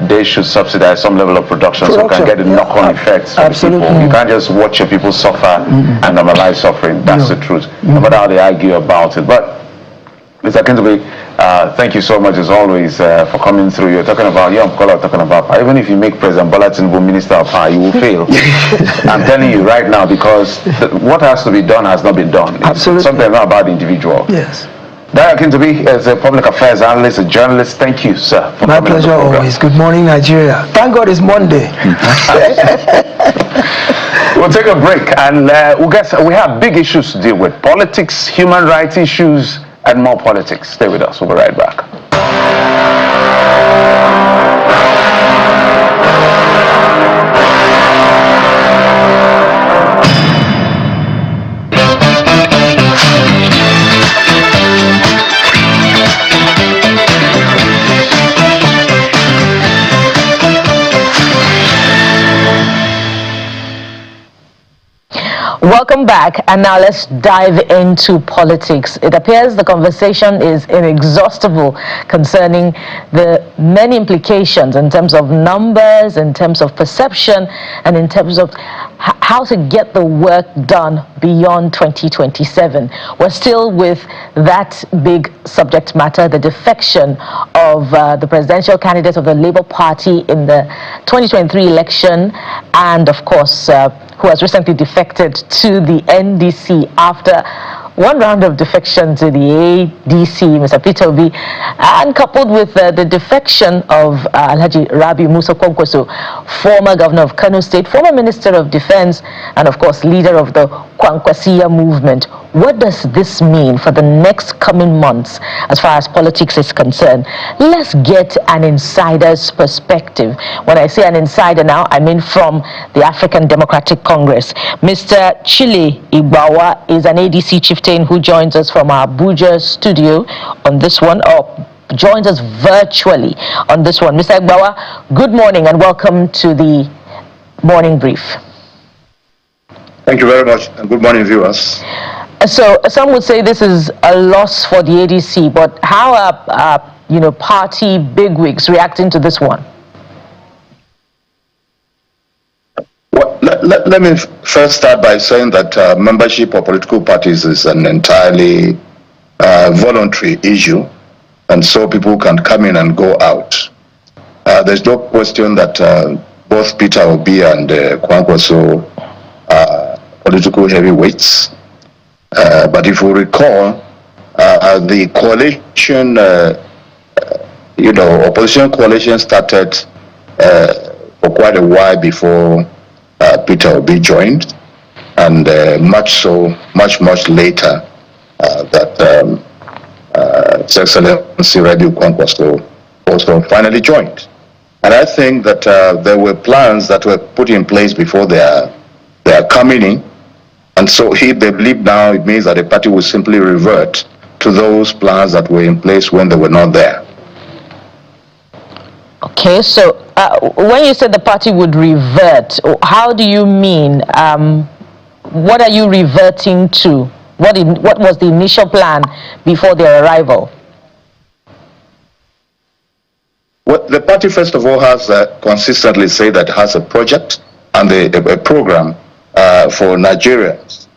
they should subsidize some level of production so we can get the knock-on effects for people. You can't just watch your people suffer and normalize suffering. That's the truth. No matter how they argue about it. But Mr. Kintobe, thank you so much as always for coming through. You're talking about power. Even if you make President Bola Tinubu Minister of Power, you will fail. I'm telling you right now, because what has to be done has not been done. Absolutely. It's something not about the individual. Yes. Dara Kintobe, as a public affairs analyst, a journalist, thank you, sir, for My coming pleasure on the program. always. Good morning, Nigeria. Thank God it's Monday. We'll take a break, and we have big issues to deal with: politics, human rights issues, and more politics. Stay with us. We'll be right back. Welcome back, and now let's dive into politics. It appears the conversation is inexhaustible concerning the many implications in terms of numbers, in terms of perception, and in terms of how to get the work done beyond 2027. We're still with that big subject matter, the defection of the presidential candidate of the Labour Party in the 2023 election, and of course, who has recently defected to the NDC after one round of defection to the ADC, Mr. Peter Obi, and coupled with the defection of Alhaji Rabi Musa Kwankwaso, former governor of Kano State, former minister of defense, and of course leader of the Kwankwaso movement. What does this mean for the next coming months as far as politics is concerned? Let's get an insider's perspective. When I say an insider now, I mean from the African Democratic Congress. Mr. Chile Igbawa is an ADC chieftain who joins us from our Abuja studio on this one, or joins us virtually on this one. Mr. Igbawa, good morning and welcome to the morning brief. Thank you very much, and good morning, viewers. So some would say this is a loss for the ADC, but how are party bigwigs reacting to this one? Well, let me first start by saying that membership of political parties is an entirely voluntary issue, and so people can come in and go out. There's no question that both Peter Obi and Kwankwaso are political heavyweights. But if you recall, the coalition, opposition coalition started for quite a while before Peter Obi joined, and much later that His Excellency Rabi Kwankwaso also finally joined. And I think that there were plans that were put in place before they are coming in. And so if they believe now, it means that the party will simply revert to those plans that were in place when they were not there. Okay, so when you said the party would revert, how do you mean? What are you reverting to? What was the initial plan before their arrival? Well, the party, first of all, has consistently said that it has a project and a program for Nigerians.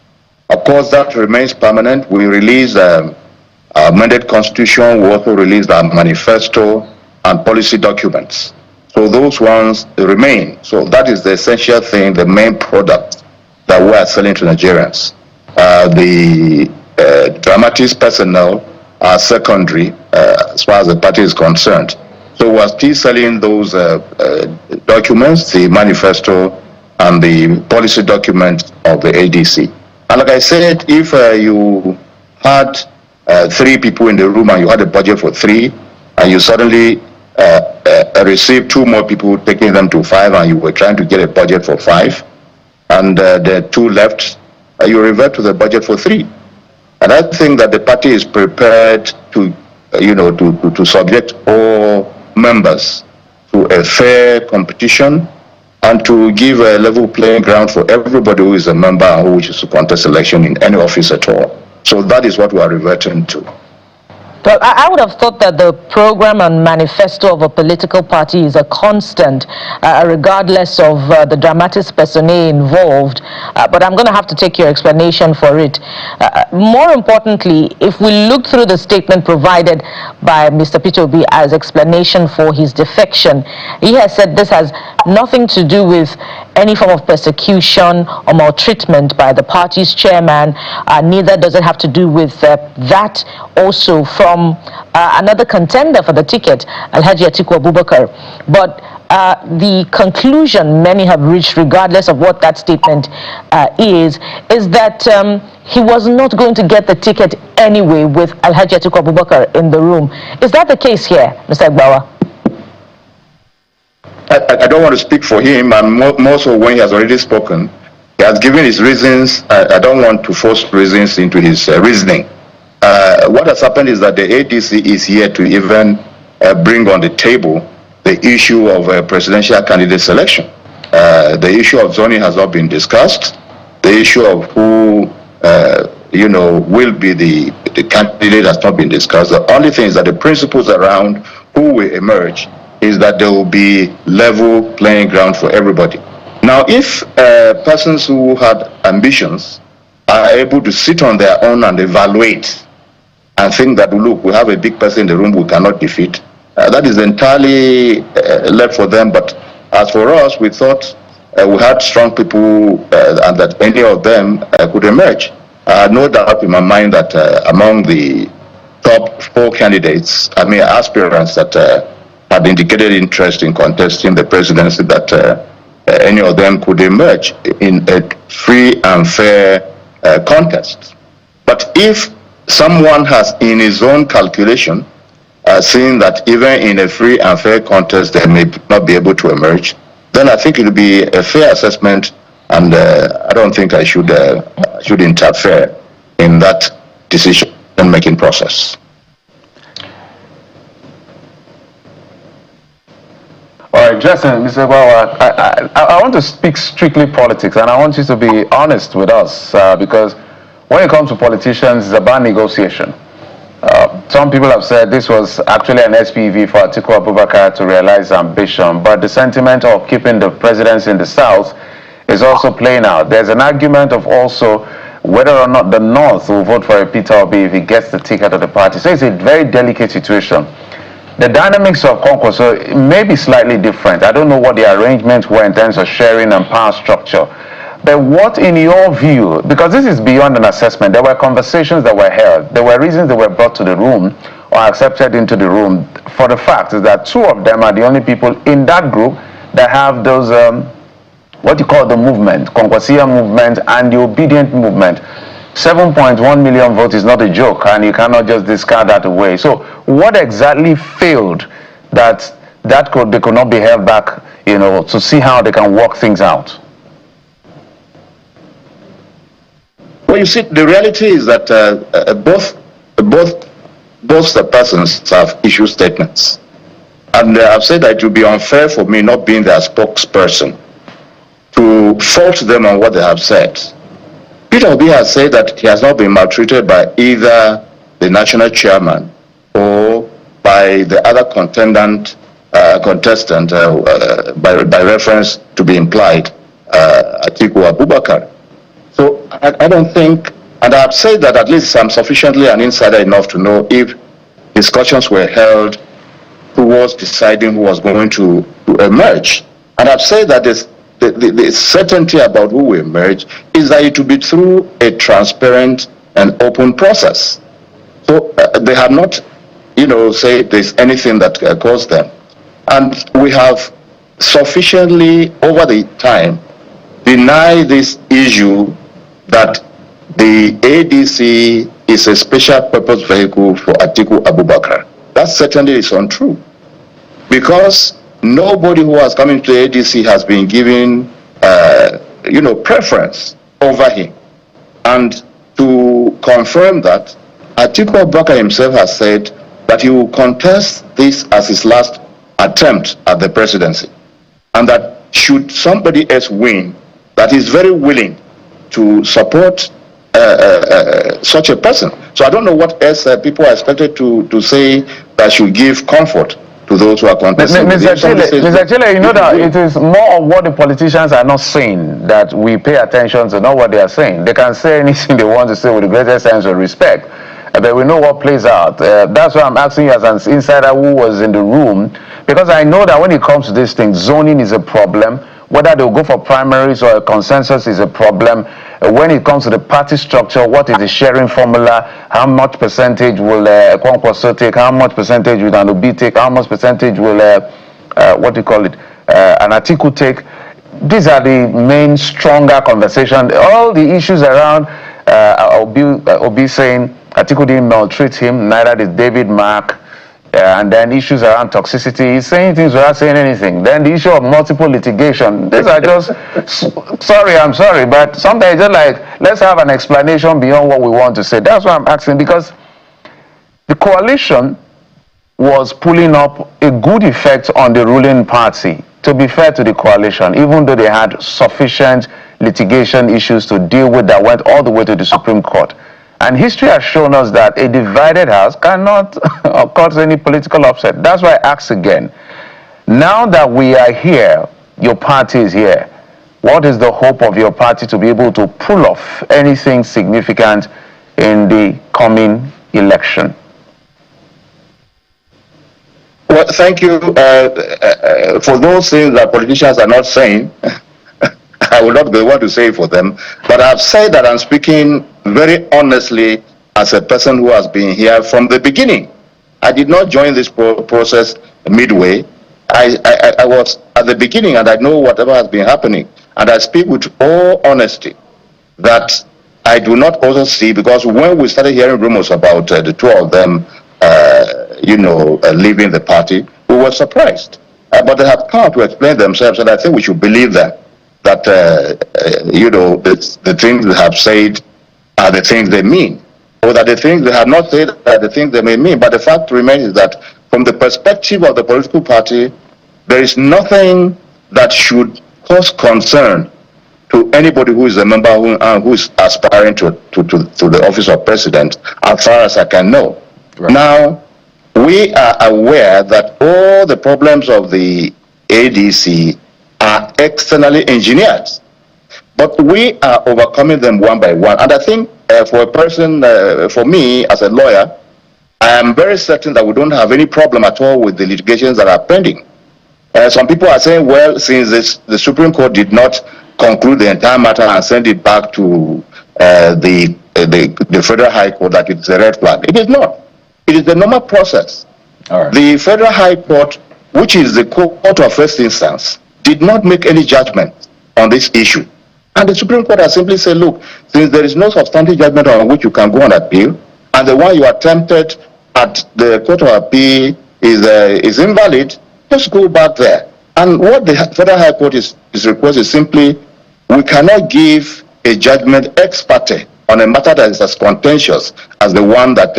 Of course, that remains permanent. We released our amended constitution. We also released our manifesto and policy documents. So those ones remain. So that is the essential thing, the main product that we are selling to Nigerians. The dramatics personnel are secondary as far as the party is concerned. So we are still selling those documents, the manifesto and the policy document of the ADC. And like I said, if you had 3 people in the room and you had a budget for 3, and you suddenly received 2 more people, taking them to 5, and you were trying to get a budget for 5, and the 2 left, you revert to the budget for 3. And I think that the party is prepared to, to subject all members to a fair competition, and to give a level playing ground for everybody who is a member and who wishes to contest election in any office at all. So that is what we are reverting to. But I would have thought that the program and manifesto of a political party is a constant, regardless of the dramatis personae involved. But I'm going to have to take your explanation for it. More importantly, if we look through the statement provided by Mr. Peter Obi as explanation for his defection, he has said this has nothing to do with any form of persecution or maltreatment by the party's chairman. Neither does it have to do with that also from another contender for the ticket, Alhaji Atiku Abubakar. But the conclusion many have reached, regardless of what that statement is that he was not going to get the ticket anyway with Alhaji Atiku Abubakar in the room. Is that the case here, Mr. Igbawa? I don't want to speak for him, and more so when he has already spoken. He has given his reasons. I don't want to force reasons into his reasoning. What has happened is that the ADC is here to even bring on the table the issue of a presidential candidate selection. The issue of zoning has not been discussed. the issue of who, will be the candidate has not been discussed. The only thing is that the principles around who will emerge is that there will be level playing ground for everybody. Now, if persons who had ambitions are able to sit on their own and evaluate and think that, look, we have a big person in the room we cannot defeat, that is entirely left for them. But as for us, we thought we had strong people and that any of them could emerge. I had no doubt in my mind that among the top 4 candidates, aspirants that had indicated interest in contesting the presidency, that any of them could emerge in a free and fair contest. But if someone has in his own calculation seen that even in a free and fair contest they may not be able to emerge, then I think it will be a fair assessment, and I don't think I should interfere in that decision-making process. All right, Justin, Mr. Bawa, I want to speak strictly politics, and I want you to be honest with us, because when it comes to politicians, it's about negotiation. Some people have said this was actually an SPV for Atiku Abubakar to realize ambition, but the sentiment of keeping the presidency in the South is also playing out. There's an argument of also whether or not the North will vote for a Peter Obi if he gets the ticket of the party. So it's a very delicate situation. The dynamics of Kwankwaso may be slightly different. I don't know what the arrangements were in terms of sharing and power structure. But what, in your view, because this is beyond an assessment, there were conversations that were held, there were reasons that were brought to the room or accepted into the room for the fact is that 2 of them are the only people in that group that have those, what you call the movement, Kwankwasia movement and the obedient movement. 7.1 million votes is not a joke, and you cannot just discard that away. So what exactly failed that they could not be held back, to see how they can work things out? Well, you see, the reality is that both the persons have issued statements. And I've said that it would be unfair for me, not being their spokesperson, to fault them on what they have said. Peter Obi has said that he has not been maltreated by either the national chairman or by the other contestant, by reference to be implied, Atiku Abubakar. So I don't think, and I've said that at least I'm sufficiently an insider enough to know if discussions were held towards deciding who was going to emerge. And I've said that the certainty about who will emerge is that it will be through a transparent and open process. So they have not, say there's anything that caused them. And we have sufficiently, over the time, denied this issue that the ADC is a special purpose vehicle for Atiku Abubakar. That certainly is untrue, because nobody who has come into the ADC has been given, preference over him. And to confirm that, Atiku Abubakar himself has said that he will contest this as his last attempt at the presidency, and that should somebody else win, that he's very willing to support such a person. So I don't know what else people are expected to say that should give comfort to those who are contesting. Mr. Chile, you know that it is more of what the politicians are not saying that we pay attention to, not what they are saying. They can say anything they want to say with the greatest sense of respect, but we know what plays out. That's why I'm asking you as an insider who was in the room, because I know that when it comes to this thing, zoning is a problem. Whether they'll go for primaries or a consensus is a problem. When it comes to the party structure, what is the sharing formula? How much percentage will Kwankwaso take? How much percentage will Obi take? How much percentage will, an Atiku take? These are the main stronger conversations. All the issues around Obi saying Atiku didn't maltreat him, neither did David Mark. And then issues around toxicity, he's saying things without saying anything. Then the issue of multiple litigation, these are just, I'm sorry, but sometimes just like, let's have an explanation beyond what we want to say. That's why I'm asking, because the coalition was pulling up a good effect on the ruling party, to be fair to the coalition, even though they had sufficient litigation issues to deal with that went all the way to the Supreme Court. And history has shown us that a divided house cannot cause any political upset. That's why I ask again, now that we are here, your party is here, what is the hope of your party to be able to pull off anything significant in the coming election? Well, thank you for those things that politicians are not saying. I will not be able to say it for them, but I've said that I'm speaking very honestly as a person who has been here from the beginning. I did not join this process midway. I was at the beginning, and I know whatever has been happening. And I speak with all honesty that I do not also see, because when we started hearing rumors about the two of them, leaving the party, we were surprised. But they have come to explain themselves, and I think we should believe them. That, the things they have said are the things they mean, or that the things they have not said are the things they may mean. But the fact remains is that from the perspective of the political party, there is nothing that should cause concern to anybody who is a member who is aspiring to the office of president, as far as I can know. Right. Now, we are aware that all the problems of the ADC are externally engineered, but we are overcoming them one by one. And I think for a person, for me as a lawyer, I am very certain that we don't have any problem at all with the litigations that are pending. Some people are saying, well, since the Supreme Court did not conclude the entire matter and send it back to the Federal High Court, that it's a red flag. It is not. It is the normal process. All right. The Federal High Court, which is the court of first instance, did not make any judgment on this issue. And the Supreme Court has simply said, look, since there is no substantive judgment on which you can go on appeal, and the one you attempted at the Court of Appeal is invalid, just go back there. And what the Federal High Court is requesting is simply, we cannot give a judgment ex parte on a matter that is as contentious as the one that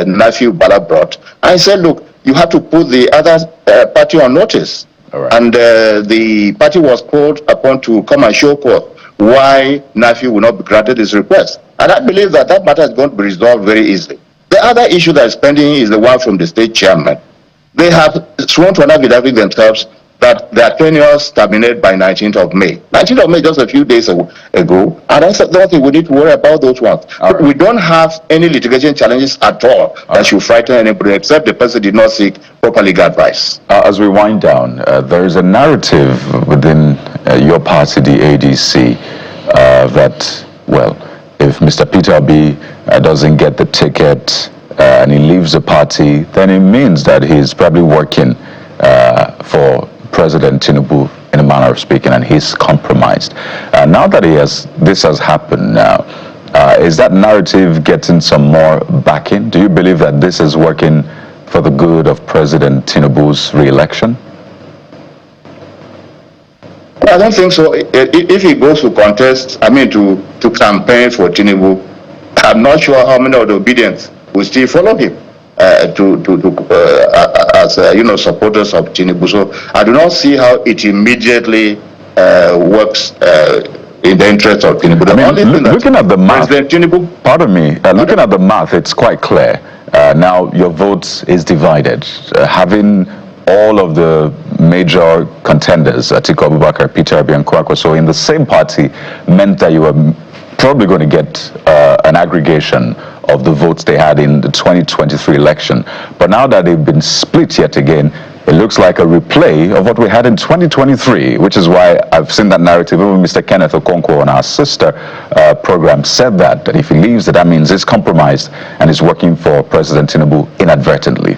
Nephew Bala brought. I said, look, you have to put the other party on notice. Right. And the party was called upon to come and show court why Nephew will not be granted his request. And I believe that that matter is going to be resolved very easily. The other issue that is pending is the one from the state chairman. They have sworn to an affidavit themselves that their tenures terminate by 19th of May. 19th of May, just a few days ago. And I don't think we need to worry about those ones. Right. We don't have any litigation challenges at all that should frighten anybody, except the person did not seek proper legal advice. As we wind down, there is a narrative within your party, the ADC, that, well, if Mr. Peter Obi doesn't get the ticket and he leaves the party, then it means that he's probably working for President Tinubu, in a manner of speaking, and he's compromised. Now that this has happened now, is that narrative getting some more backing? Do you believe that this is working for the good of President Tinubu's re-election? I don't think so. If he goes to contest, to campaign for Tinubu, I'm not sure how many of the obedience will still follow him. As supporters of Tinubu. So I do not see how it immediately works in the interest of Tinubu. Looking at the math, Tinubu, pardon me, looking at the math, it's quite clear. Now your vote is divided. Having all of the major contenders, Atiku Abubakar, Peter Obi, and Kwankwaso in the same party meant that you were probably going to get an aggregation of the votes they had in the 2023 election. But now that they've been split yet again, it looks like a replay of what we had in 2023, which is why I've seen that narrative. Even Mr. Kenneth Okonkwo on our sister program said that if he leaves, that means he's compromised and is working for President Tinubu inadvertently.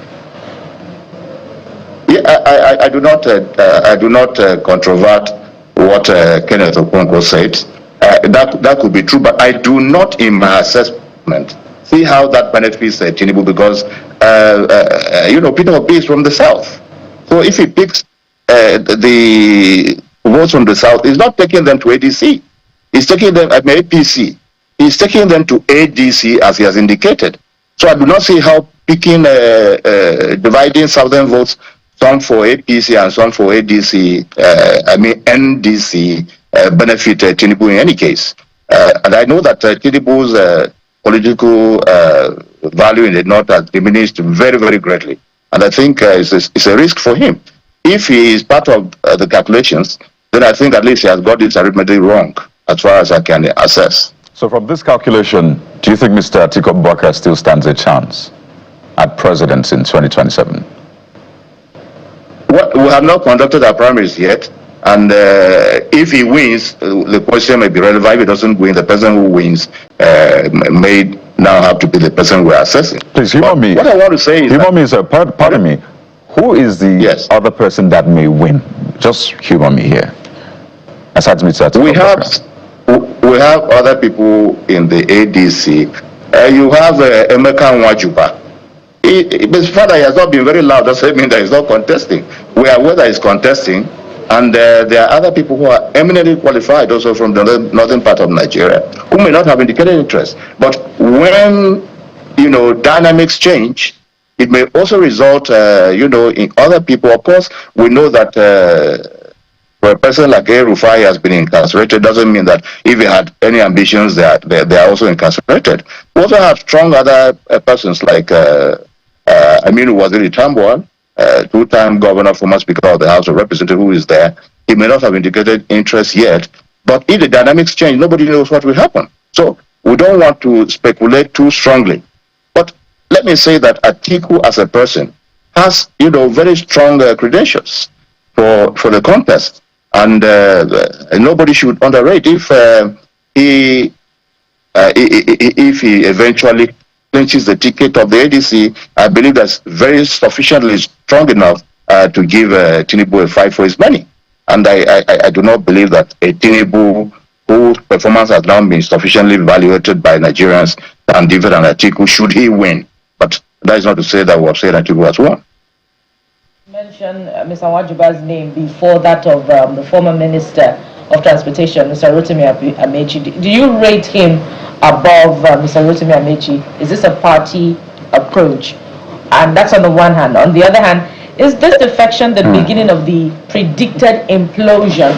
Yeah, I do not controvert what Kenneth Okonkwo said. That could be true, but I do not, in my assessment, see how that benefits Tinubu, because Peter Obi is from the south. So if he picks the votes from the south, he's not taking them to ADC. He's taking them at APC. He's taking them to ADC, as he has indicated. So I do not see how picking, dividing southern votes, some for APC and some for ADC, NDC, benefit Tinubu in any case. And I know that Tinubu's political value in the North has diminished very, very greatly. And I think it's a risk for him. If he is part of the calculations, then I think at least he has got this arithmetic wrong, as far as I can assess. So from this calculation, do you think Mr. Atiku Abubakar still stands a chance at presidency in 2027? Well, we have not conducted our primaries yet. And if he wins, the question may be relevant. If he doesn't win, the person who wins may now have to be the person we're assessing. Please humor me. What I want to say is humor me, sir. Pardon me. Who is the other person that may win? Just humor me here. Aside Mr. Atiku we have other people in the ADC. You have Emeka Nwajuba. His father has not been very loud. Doesn't mean that he's not contesting. We are aware that he's contesting, and there are other people who are eminently qualified, also from the northern part of Nigeria, who may not have indicated interest. But when dynamics change, it may also result, in other people. Of course, we know that for a person like Rufai has been incarcerated, doesn't mean that if he had any ambitions, they are also incarcerated. We also have strong other persons like Aminu Waziri Tambuwal, two-time governor, former Speaker of the House of Representatives, who is there. He may not have indicated interest yet, but if the dynamics change, nobody knows what will happen. So we don't want to speculate too strongly. But let me say that Atiku as a person has, very strong credentials for the contest, and nobody should underrate if he eventually clinches the ticket of the ADC. I believe that's very sufficiently strong enough to give Tinubu a fight for his money. And I do not believe that a Tinubu whose performance has now been sufficiently evaluated by Nigerians can defeat an Atiku should he win. But that is not to say that we have said Atiku has won. Mention Mr. Nwajuba's name before that of the former Minister of Transportation, Mr. Rotimi Amechi. Do you rate him above Mr. Rotimi Amechi? Is this a party approach? And that's on the one hand. On the other hand, is this defection the beginning of the predicted implosion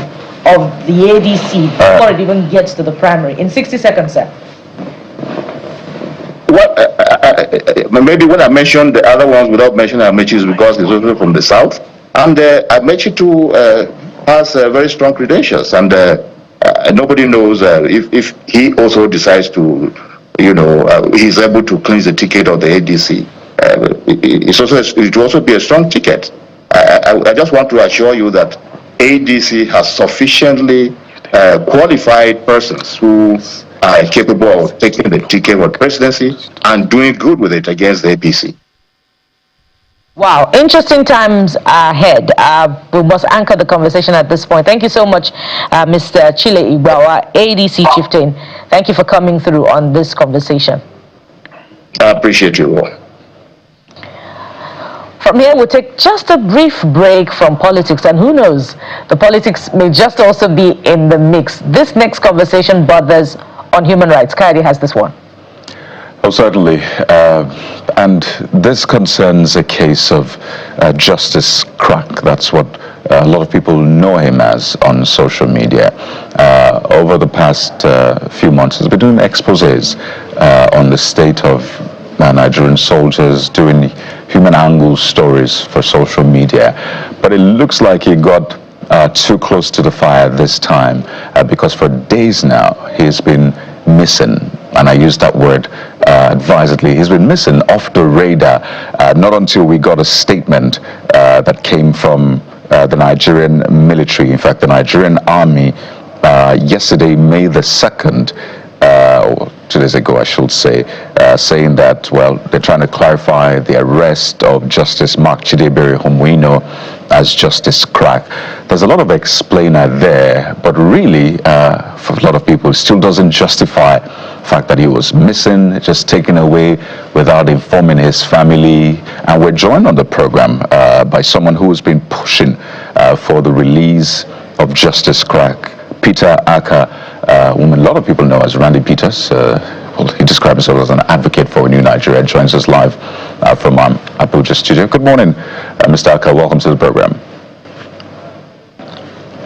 of the ADC before it even gets to the primary? In 60 seconds, sir. Well, maybe when I mentioned the other ones without mentioning Amechi is because he's also from the south. And Amechi too has very strong credentials, and nobody knows if he also decides to, he's able to clinch the ticket of the ADC. It will also be a strong ticket. I just want to assure you that ADC has sufficiently qualified persons who are capable of taking the ticket of presidency and doing good with it against the APC. Wow, interesting times ahead. We must anchor the conversation at this point. Thank you so much, Mr. Chile Igbawa, ADC chieftain. Thank you for coming through on this conversation. I appreciate you all. From here, we'll take just a brief break from politics, and who knows, the politics may just also be in the mix. This next conversation borders on human rights. Kaidi has this one. Oh, certainly. And this concerns a case of Justice Crack. That's what a lot of people know him as on social media. Over the past few months, he's been doing exposés on the state of Nigerian soldiers, doing human angle stories for social media. But it looks like he got too close to the fire this time because for days now he's been missing, and I use that word advisedly. He's been missing off the radar, not until we got a statement that came from the Nigerian military, in fact the Nigerian army, yesterday, May the 2nd, or 2 days ago I should say, saying that, well, they're trying to clarify the arrest of Justice Mark Chidebere, whom we know as Justice Crack. There's a lot of explainer there, but really, for a lot of people, it still doesn't justify the fact that he was missing, just taken away without informing his family. And we're joined on the program by someone who has been pushing for the release of Justice Crack, Peter Aka, whom a lot of people know as Randy Peters. Well, he describes himself as an advocate for a new Nigeria. Joins us live from Abuja studio. Good morning, Mr. Aka. Welcome to the program.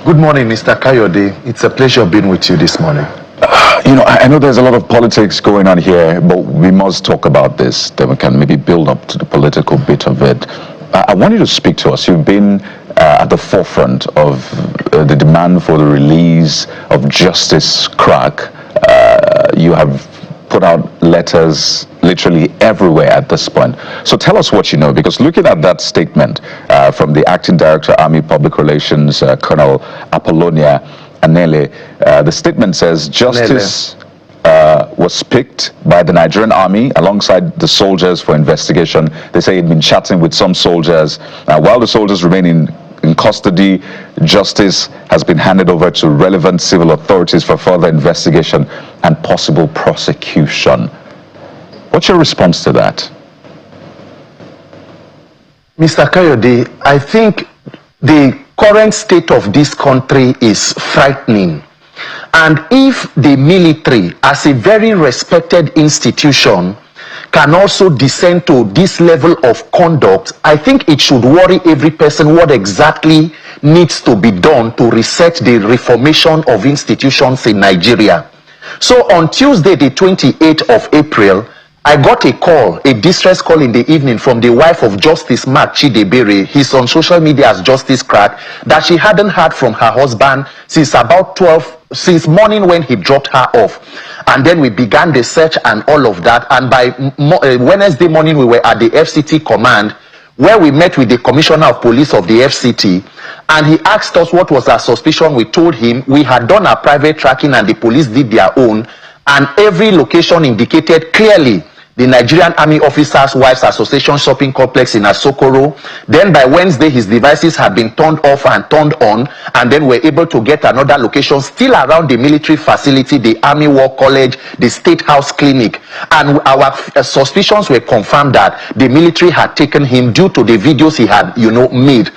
Good morning, Mr. Kayode. It's a pleasure being with you this morning. You know, I know there's a lot of politics going on here, but we must talk about this. Then we can maybe build up to the political bit of it. I want you to speak to us. You've been at the forefront of the demand for the release of Justice Crack. You have put out letters literally everywhere at this point. So tell us what you know, because looking at that statement from the Acting Director, Army Public Relations, Colonel Apollonia Anele, the statement says justice was picked by the Nigerian Army alongside the soldiers for investigation. They say he'd been chatting with some soldiers. While the soldiers remain in custody, justice has been handed over to relevant civil authorities for further investigation and possible prosecution. What's your response to that? Mr. Kayode, I think the current state of this country is frightening. And if the military, as a very respected institution, can also descend to this level of conduct, I think it should worry every person what exactly needs to be done to reset the reformation of institutions in Nigeria. So on Tuesday, the 28th of April, I got a call, a distress call in the evening from the wife of Justice Mark Chidebere. He's on social media as Justice Crack, that she hadn't heard from her husband since since morning when he dropped her off. And then we began the search and all of that. And by Wednesday morning, we were at the FCT command, where we met with the Commissioner of Police of the FCT, and he asked us what was our suspicion. We told him we had done our private tracking and the police did their own, and every location indicated clearly the Nigerian Army Officers' Wives Association shopping complex in Asokoro. Then by Wednesday, his devices had been turned off and turned on, and then we're able to get another location still around the military facility, the Army War College, the State House Clinic. And our suspicions were confirmed that the military had taken him due to the videos he had, made.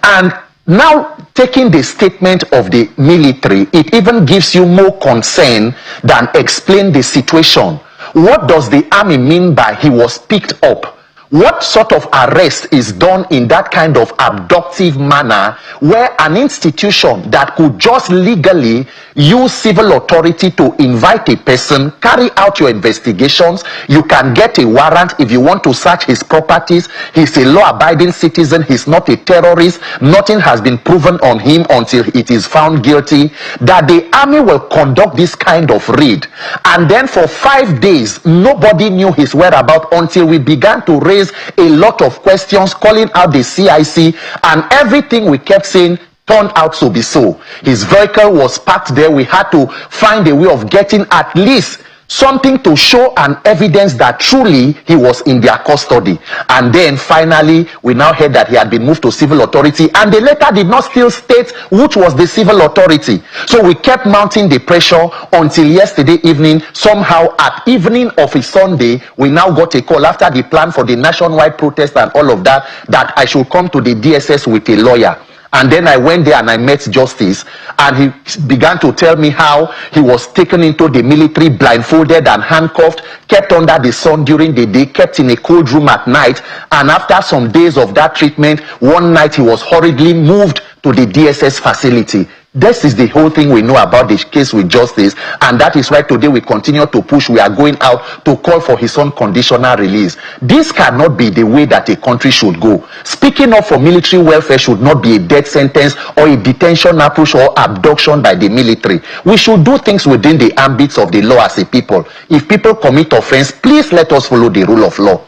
And now, taking the statement of the military, it even gives you more concern than explain the situation. What does the army mean by he was picked up? What sort of arrest is done in that kind of abductive manner, where an institution that could just legally use civil authority to invite a person, carry out your investigations, you can get a warrant if you want to search his properties, he's a law-abiding citizen, he's not a terrorist, nothing has been proven on him until it is found guilty, that the army will conduct this kind of raid. And then for 5 days, nobody knew his whereabouts until we began to raise a lot of questions, calling out the CIC, and everything we kept saying turned out to be so. His vehicle was parked there. We had to find a way of getting at least something to show an evidence that truly he was in their custody. And then finally, we now heard that he had been moved to civil authority, and the letter did not still state which was the civil authority. So we kept mounting the pressure until yesterday evening. Somehow at evening of a Sunday, we now got a call after the plan for the nationwide protest and all of that, that I should come to the DSS with a lawyer. And then I went there and I met Justice, and he began to tell me how he was taken into the military, blindfolded and handcuffed, kept under the sun during the day, kept in a cold room at night, and after some days of that treatment, one night he was hurriedly moved to the DSS facility. This is the whole thing we know about the case with Justice, and that is why today we continue to push. We are going out to call for his unconditional release. This cannot be the way that a country should go. Speaking up for military welfare should not be a death sentence or a detention approach or abduction by the military. We should do things within the ambits of the law as a people. If people commit offense, please let us follow the rule of law.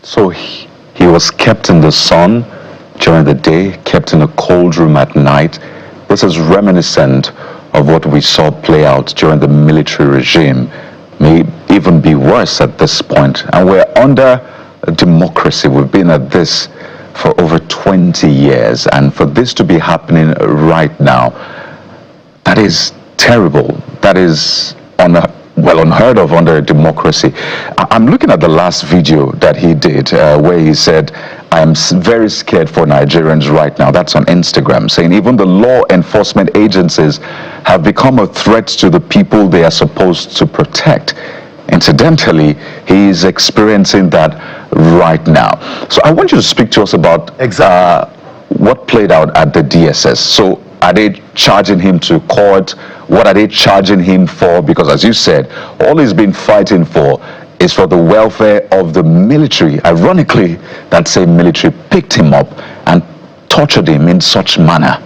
So he was kept in the sun during the day, kept in a cold room at night. This is reminiscent of what we saw play out during the military regime, may even be worse at this point. And we're under a democracy. We've been at this for over 20 years. And for this to be happening right now, that is terrible. That is unheard of under a democracy. I'm looking at the last video that he did where he said, I'm very scared for Nigerians right now. That's on Instagram, saying even the law enforcement agencies have become a threat to the people they are supposed to protect. Incidentally, he's experiencing that right now. So I want you to speak to us about what played out at the DSS. So Are they charging him to court? What are they charging him for? Because as you said, all he's been fighting for is for the welfare of the military. Ironically, that same military picked him up and tortured him in such manner.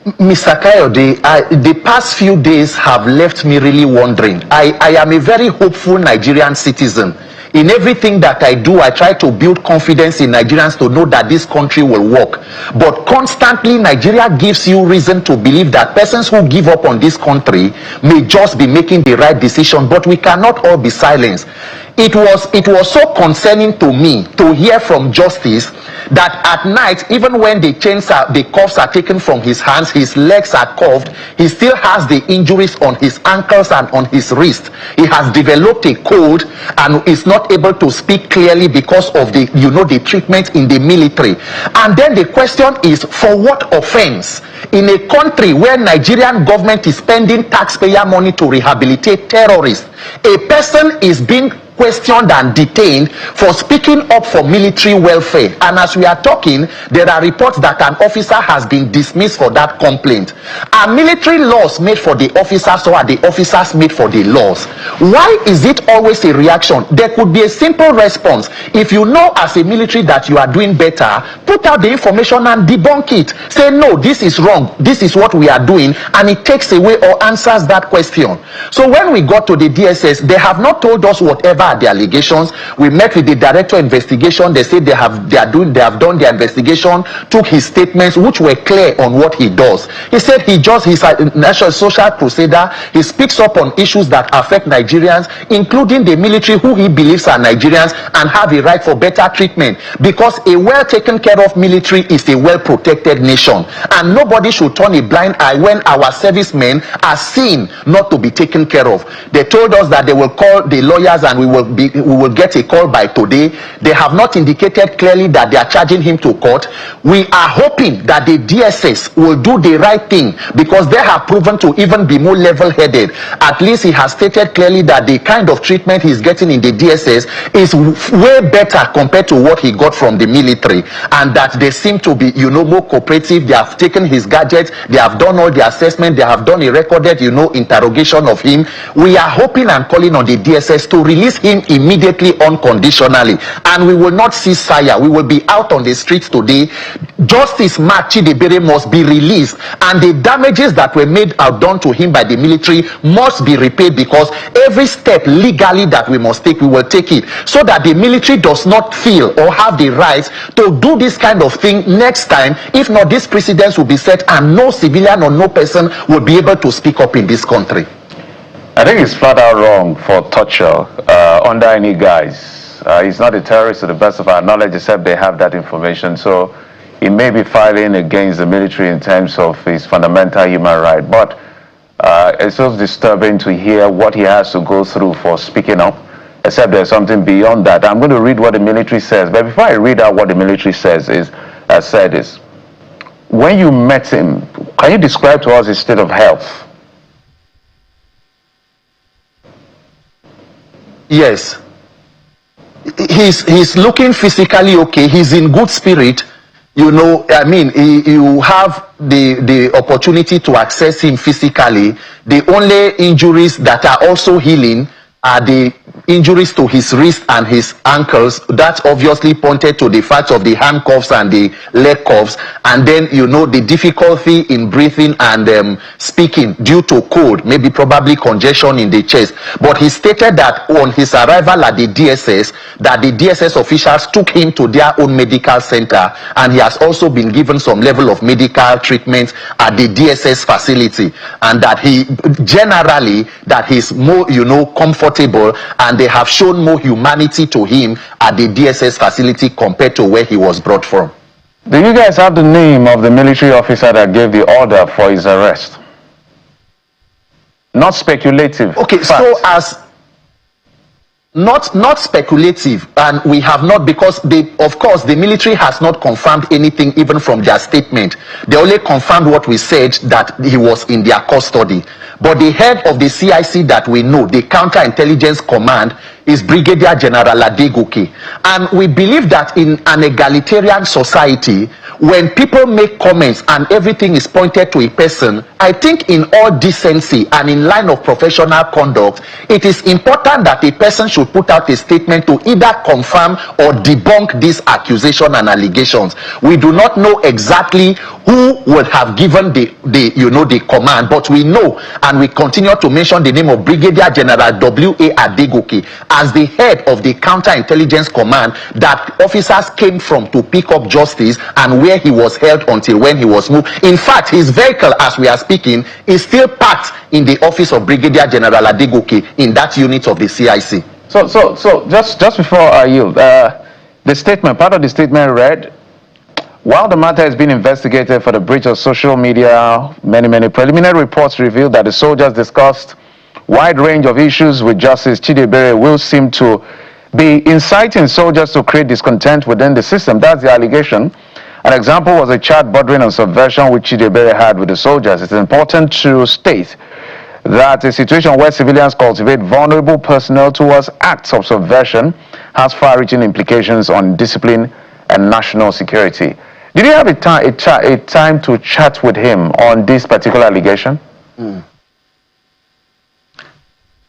Mr. Kayode, the past few days have left me really wondering. I am a very hopeful Nigerian citizen. In everything that I do, I try to build confidence in Nigerians to know that this country will work. But constantly, Nigeria gives you reason to believe that persons who give up on this country may just be making the right decision, but we cannot all be silenced. It was so concerning to me to hear from Justice that at night, even when the cuffs are taken from his hands, his legs are cuffed, he still has the injuries on his ankles and on his wrist. He has developed a cold and is not able to speak clearly because of the treatment in the military. And then the question is, for what offense? In a country where Nigerian government is spending taxpayer money to rehabilitate terrorists, a person is being questioned and detained for speaking up for military welfare. And as we are talking, there are reports that an officer has been dismissed for that complaint. Are military laws made for the officers, or are the officers made for the laws? Why is it always a reaction? There could be a simple response. If you know as a military that you are doing better, put out the information and debunk it. Say, no, this is wrong, this is what we are doing, and it takes away or answers that question. So when we got to the DSS, they have not told us whatever are the allegations. We met with the director of investigation. They said they have done their investigation, took his statements which were clear on what he does. He said he's a national social crusader. He speaks up on issues that affect Nigerians, including the military, who he believes are Nigerians and have a right for better treatment, because a well taken care of military is a well protected nation, and nobody should turn a blind eye when our servicemen are seen not to be taken care of. They told us that they will call the lawyers and we will get a call by today. They have not indicated clearly that they are charging him to court. We are hoping that the DSS will do the right thing, because they have proven to even be more level-headed. At least he has stated clearly that the kind of treatment he's getting in the DSS is way better compared to what he got from the military, and that they seem to be more cooperative. They have taken his gadgets, they have done all the assessment, they have done a recorded interrogation of him. We are hoping and calling on the DSS to release him immediately, unconditionally, and we will not cease fire. We will be out on the streets today. Justice Mark Chidebere must be released, and the damages that were done to him by the military must be repaid, because every step legally that we must take, we will take it, so that the military does not feel or have the right to do this kind of thing next time. If not, this precedence will be set, and no civilian or no person will be able to speak up in this country. I think it's flat out wrong for torture under any guise. He's not a terrorist to the best of our knowledge, except they have that information. So he may be filing against the military in terms of his fundamental human right. But it's so disturbing to hear what he has to go through for speaking up, except there's something beyond that. I'm going to read what the military says. But before I read out what the military says, when you met him, can you describe to us his state of health? Yes, he's looking physically okay. He's in good spirit. You have the opportunity to access him physically. The only injuries that are also healing are the injuries to his wrist and his ankles. That obviously pointed to the fact of the handcuffs and the leg cuffs, and then the difficulty in breathing and speaking due to cold, maybe probably congestion in the chest. But he stated that on his arrival at the DSS, that the DSS officials took him to their own medical center, and he has also been given some level of medical treatment at the DSS facility, and that he's more comfortable, and they have shown more humanity to him at the DSS facility compared to where he was brought from. Do you guys have the name of the military officer that gave the order for his arrest? Not speculative. Okay, fact. So as not speculative, and we have not, because of course the military has not confirmed anything even from their statement. They only confirmed what we said, that he was in their custody. But the head of the CIC that we know, the Counterintelligence Command, is Brigadier General Adegoke. And we believe that in an egalitarian society, when people make comments and everything is pointed to a person, I think in all decency and in line of professional conduct, it is important that a person should put out a statement to either confirm or debunk these accusations and allegations. We do not know exactly who would have given the command, but we know, and we continue to mention the name of Brigadier General W.A. Adegoke as the head of the counterintelligence command that officers came from to pick up justice, and where he was held until when he was moved. In fact, his vehicle, as we are speaking, is still parked in the office of Brigadier General Adegoke in that unit of the CIC. So just before I yield, the statement, part of the statement read, while the matter has been investigated for the breach of social media, many preliminary reports revealed that the soldiers discussed wide range of issues with Justice Chidebere will seem to be inciting soldiers to create discontent within the system. That's the allegation. An example was a chat bordering on subversion which Chidebere had with the soldiers. It's important to state that a situation where civilians cultivate vulnerable personnel towards acts of subversion has far-reaching implications on discipline and national security. Did you have a time to chat with him on this particular allegation?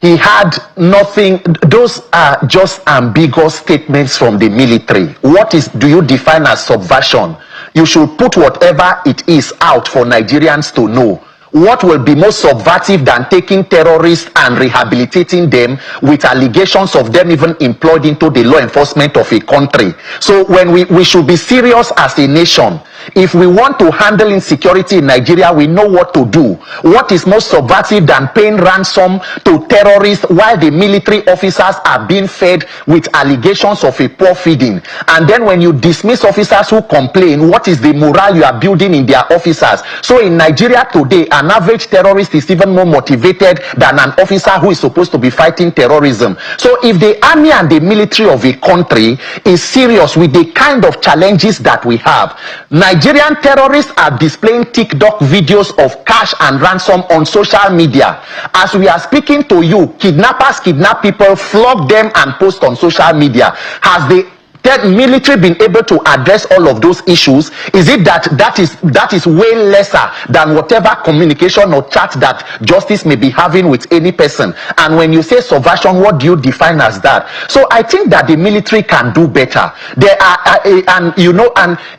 He had nothing. Those are just ambiguous statements from the military. What do you define as subversion? You should put whatever it is out for Nigerians to know. What will be more subversive than taking terrorists and rehabilitating them with allegations of them even employed into the law enforcement of a country? So when we should be serious as a nation. If we want to handle insecurity in Nigeria, we know what to do. What is more subversive than paying ransom to terrorists while the military officers are being fed with allegations of a poor feeding? And then when you dismiss officers who complain, what is the morale you are building in their officers? So in Nigeria today, an average terrorist is even more motivated than an officer who is supposed to be fighting terrorism. So if the army and the military of a country is serious with the kind of challenges that we have, Nigerian terrorists are displaying TikTok videos of cash and ransom on social media. As we are speaking to you, kidnappers kidnap people, flog them and post on social media. Has the military been able to address all of those issues? Is it that is way lesser than whatever communication or chat that justice may be having with any person? And when you say subversion, what do you define as that? So I think that the military can do better. They are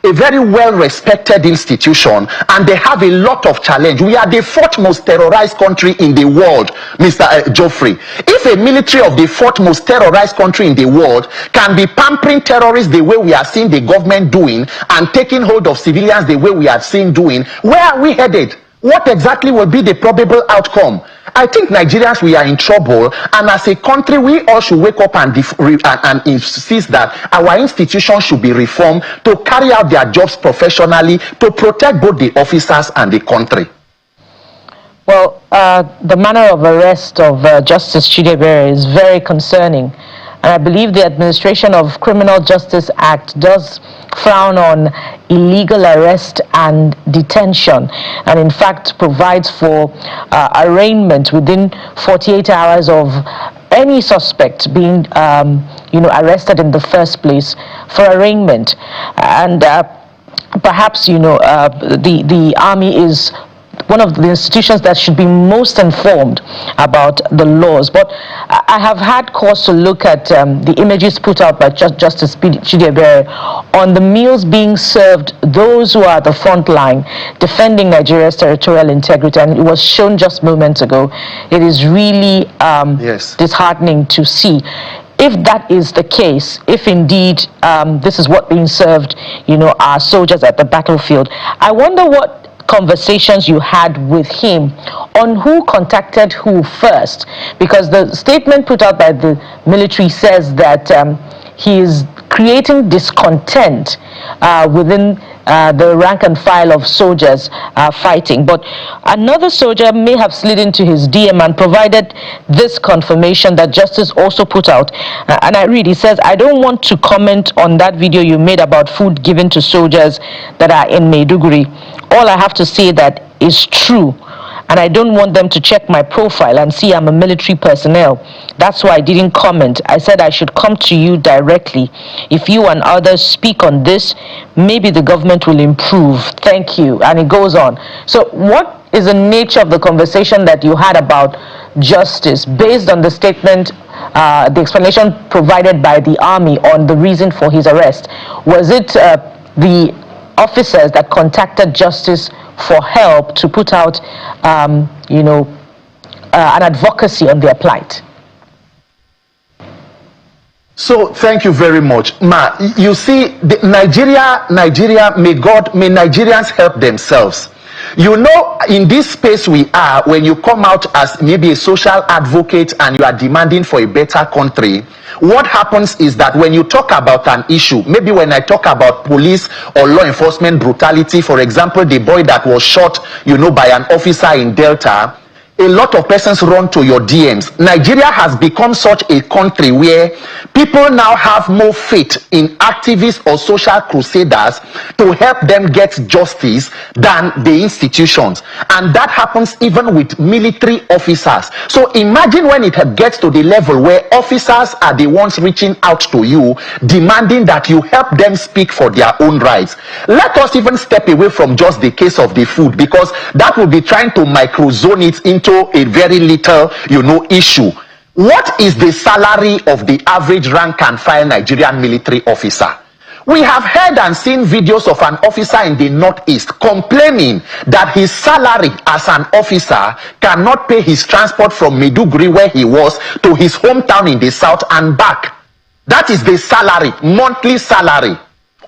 a very well respected institution, and they have a lot of challenge. We are the fourth most terrorized country in the world, Mr. Geoffrey. If a military of the fourth most terrorized country in the world can be pampering terrorists the way we are seeing the government doing and taking hold of civilians the way we are seeing doing, where are we headed? What exactly will be the probable outcome? I think Nigerians, we are in trouble, and as a country, we all should wake up and insist that our institutions should be reformed to carry out their jobs professionally, to protect both the officers and the country. Well, the manner of arrest of Justice Chidebere is very concerning. And I believe the Administration of Criminal Justice Act does frown on illegal arrest and detention, and in fact provides for arraignment within 48 hours of any suspect being arrested in the first place for arraignment. And perhaps the army is one of the institutions that should be most informed about the laws. But I have had cause to look at the images put out by Justice Chidebere on the meals being served those who are at the front line defending Nigeria's territorial integrity, and it was shown just moments ago. It is really disheartening to see. If that is the case, if indeed this is what being served, our soldiers at the battlefield, I wonder what conversations you had with him on who contacted who first, because the statement put out by the military says that he is creating discontent within the rank and file of soldiers fighting. But another soldier may have slid into his DM and provided this confirmation that Justice also put out. And I read, he says, "I don't want to comment on that video you made about food given to soldiers that are in Maiduguri. All I have to say that is true. and I don't want them to check my profile and see I'm a military personnel. That's why I didn't comment. I said I should come to you directly. If you and others speak on this, maybe the government will improve. Thank you. And it goes on. So what is the nature of the conversation that you had about justice based on the statement, the explanation provided by the army on the reason for his arrest? Was it the officers that contacted justice for help to put out, an advocacy on their plight? So thank you very much, Ma. You see, Nigeria, may Nigerians help themselves. You know, in this space we are, when you come out as maybe a social advocate and you are demanding for a better country, what happens is that when you talk about an issue, maybe when I talk about police or law enforcement brutality, for example, the boy that was shot, by an officer in Delta, a lot of persons run to your DMs. Nigeria has become such a country where people now have more faith in activists or social crusaders to help them get justice than the institutions. And that happens even with military officers. So imagine when it gets to the level where officers are the ones reaching out to you, demanding that you help them speak for their own rights. Let us even step away from just the case of the food, because that will be trying to microzone it into a very little, issue. What is the salary of the average rank and file Nigerian military officer? We have heard and seen videos of an officer in the Northeast complaining that his salary as an officer cannot pay his transport from Maiduguri, where he was, to his hometown in the South and back. That is the salary, monthly salary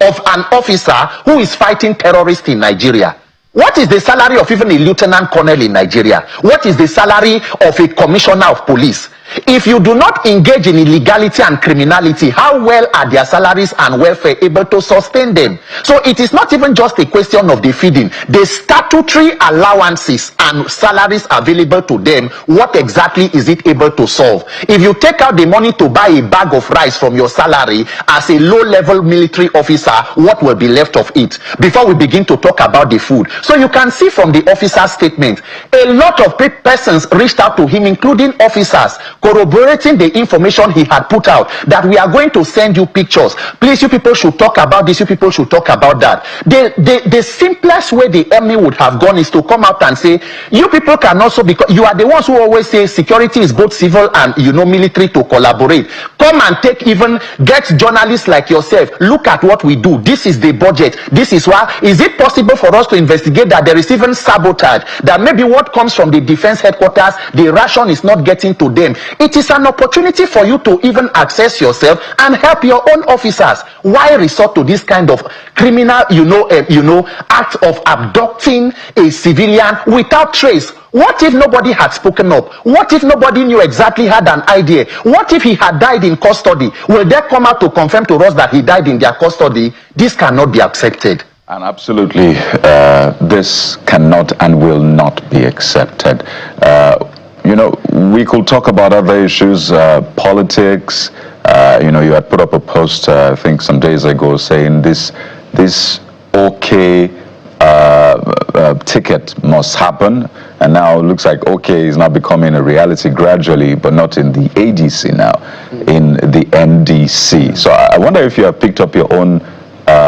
of an officer who is fighting terrorists in Nigeria. What is the salary of even a lieutenant colonel in Nigeria? What is the salary of a commissioner of police? If you do not engage in illegality and criminality, how well are their salaries and welfare able to sustain them? So it is not even just a question of the feeding. The statutory allowances and salaries available to them, what exactly is it able to solve? If you take out the money to buy a bag of rice from your salary as a low-level military officer, what will be left of it before we begin to talk about the food? So you can see from the officer's statement, a lot of persons reached out to him, including officers, corroborating the information he had put out, that we are going to send you pictures. Please, you people should talk about this, you people should talk about that. The simplest way the enemy would have gone is to come out and say, you people can also, because you are the ones who always say security is both civil and military to collaborate. Come and get journalists like yourself, look at what we do. This is the budget. This is why. Is it possible for us to investigate that there is even sabotage, that maybe what comes from the defense headquarters, the ration is not getting to them? It is an opportunity for you to even access yourself and help your own officers. Why resort to this kind of criminal, act of abducting a civilian without trace? What if nobody had spoken up? What if nobody knew exactly, had an idea? What if he had died in custody? Will they come out to confirm to us that he died in their custody? This cannot be accepted. And absolutely, this cannot and will not be accepted. We could talk about other issues, politics. You had put up a post, I think some days ago, saying this OK ticket must happen. And now it looks like OK is now becoming a reality gradually, but not in the ADC now, in the NDC. So I wonder if you have picked up your own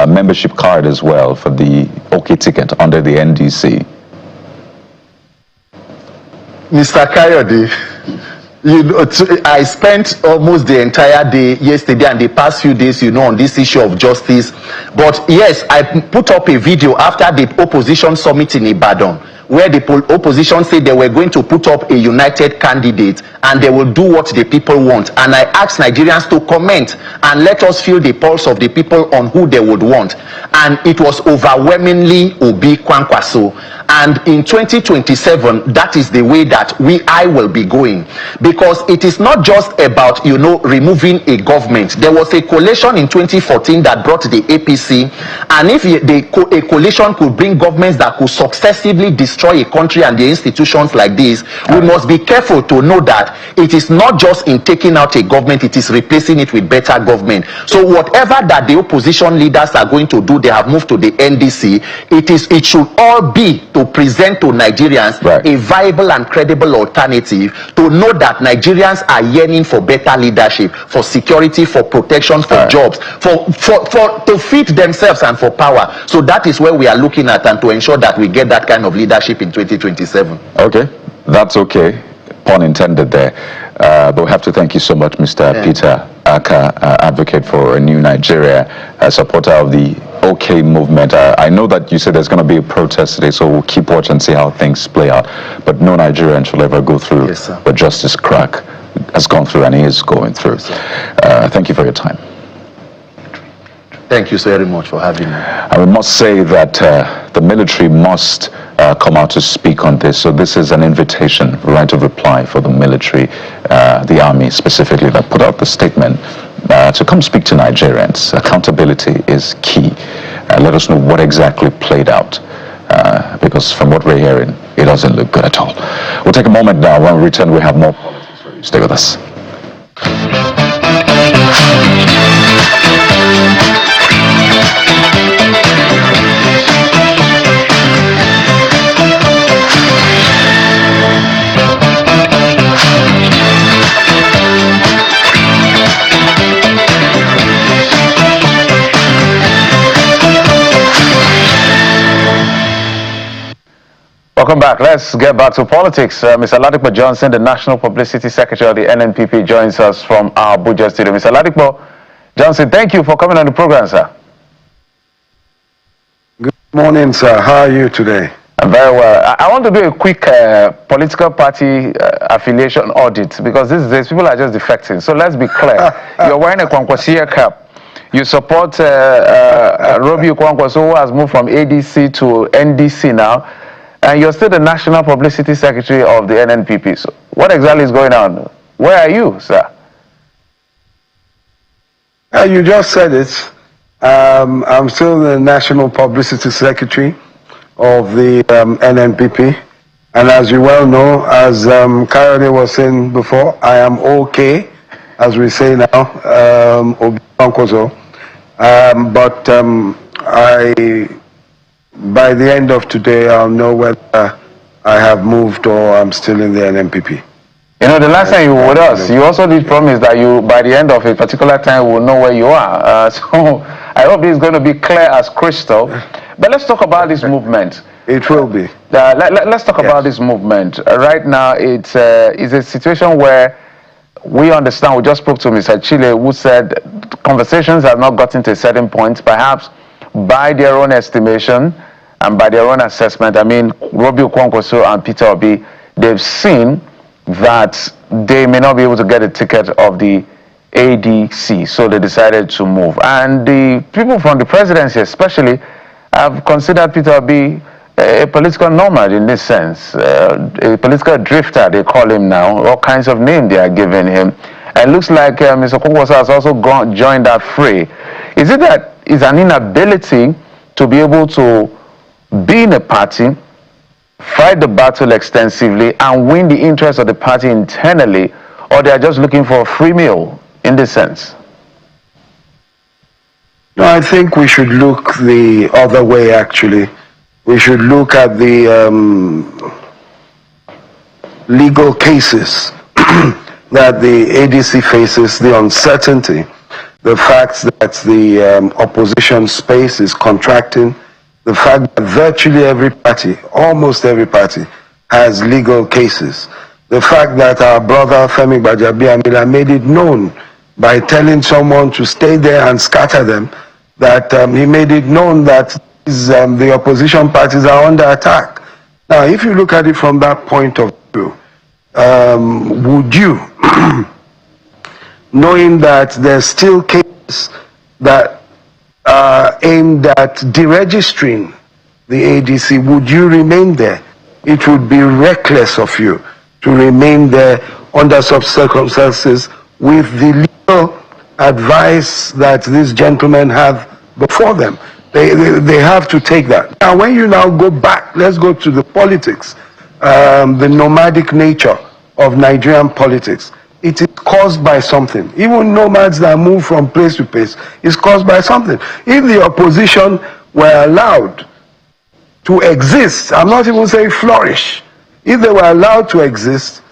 membership card as well for the OK ticket under the NDC. Mr. Kayode, I spent almost the entire day yesterday and the past few days, on this issue of justice. But yes, I put up a video after the opposition summit in Ibadan, where the opposition said they were going to put up a united candidate and they will do what the people want. And I asked Nigerians to comment and let us feel the pulse of the people on who they would want. And it was overwhelmingly Obi Kwankwaso. And in 2027, that is the way that I will be going. Because it is not just about, removing a government. There was a coalition in 2014 that brought the APC. And if a coalition could bring governments that could successively destroy a country and the institutions like this, we must be careful to know that it is not just in taking out a government, it is replacing it with better government. So whatever that the opposition leaders are going to do, they have moved to the NDC. It should all be to to present to Nigerians a viable and credible alternative, to know that Nigerians are yearning for better leadership, for security, for protection, for jobs, for to fit themselves and for power. So that is where we are looking at, and to ensure that we get that kind of leadership in 2027. Okay, that's okay. Pun intended there. But we have to thank you so much, Mr. Peter Aka, advocate for a new Nigeria, a supporter of the OK movement. I know that you said there's going to be a protest today, so we'll keep watch and see how things play out. But no Nigerian shall ever go through what Justice Crack has gone through and he is going through. Thank you for your time. Thank you so very much for having me. And we must say that the military must come out to speak on this. So this is an invitation, right of reply for the military, the army specifically, that put out the statement to come speak to Nigerians. Accountability is key. Let us know what exactly played out, because from what we're hearing, it doesn't look good at all. We'll take a moment now. When we return, we have more politics for you. Stay with us. Welcome back. Let's get back to politics. Mr. Ladipo Johnson, the National Publicity Secretary of the NNPP, joins us from our Abuja studio. Mr. Ladipo Johnson, thank you for coming on the program, sir. Good morning, sir. How are you today? I'm very well. I want to do a quick political party affiliation audit, because these days people are just defecting. So let's be clear. You're wearing a Kwankwaso cap. You support Kwankwaso, who has moved from ADC to NDC now. And you're still the National Publicity Secretary of the NNPP. So what exactly is going on? Where are you, sir? You just said it. I'm still the National Publicity Secretary of the NNPP. And as you well know, as Kayode was saying before, I am okay, as we say now, Kwankwaso. But by the end of today, I'll know whether I have moved or I'm still in the NNPP. You know, the last time you were with us, you also did promise that you, by the end of a particular time, will know where you are. So I hope this is going to be clear as crystal. But let's talk about this movement. It will be. Let's talk about this movement. Right now, it's a situation where we understand. We just spoke to Mr. Chile, who said conversations have not gotten to a certain point, perhaps by their own estimation and by their own assessment. I mean, Kwankwaso and Peter Obi, they've seen that they may not be able to get a ticket of the ADC, so they decided to move. And the people from the presidency especially have considered Peter Obi a political nomad in this sense, a political drifter, they call him now. All kinds of names they are giving him. And it looks like Mr. Kwankwaso has also joined that fray. Is it that is an inability to be able to be in a party, fight the battle extensively, and win the interest of the party internally, or they are just looking for a free meal in this sense? No, I think we should look the other way, actually. We should look at the legal cases that the ADC faces, the uncertainty, the fact that the opposition space is contracting, the fact that virtually every party, almost every party, has legal cases, the fact that our brother Femi Gbajabiamila made it known by telling someone to stay there and scatter them, that he made it known that the opposition parties are under attack. Now, if you look at it from that point of view, would you, knowing that there's still cases that are aimed at deregistering the ADC, would you remain there? It would be reckless of you to remain there under such circumstances with the legal advice that these gentlemen have before them. They have to take that. Now, when you now go back, let's go to the politics, the nomadic nature of Nigerian politics. It is caused by something. Even nomads that move from place to place is caused by something. If the opposition were allowed to exist, I'm not even saying flourish, if they were allowed to exist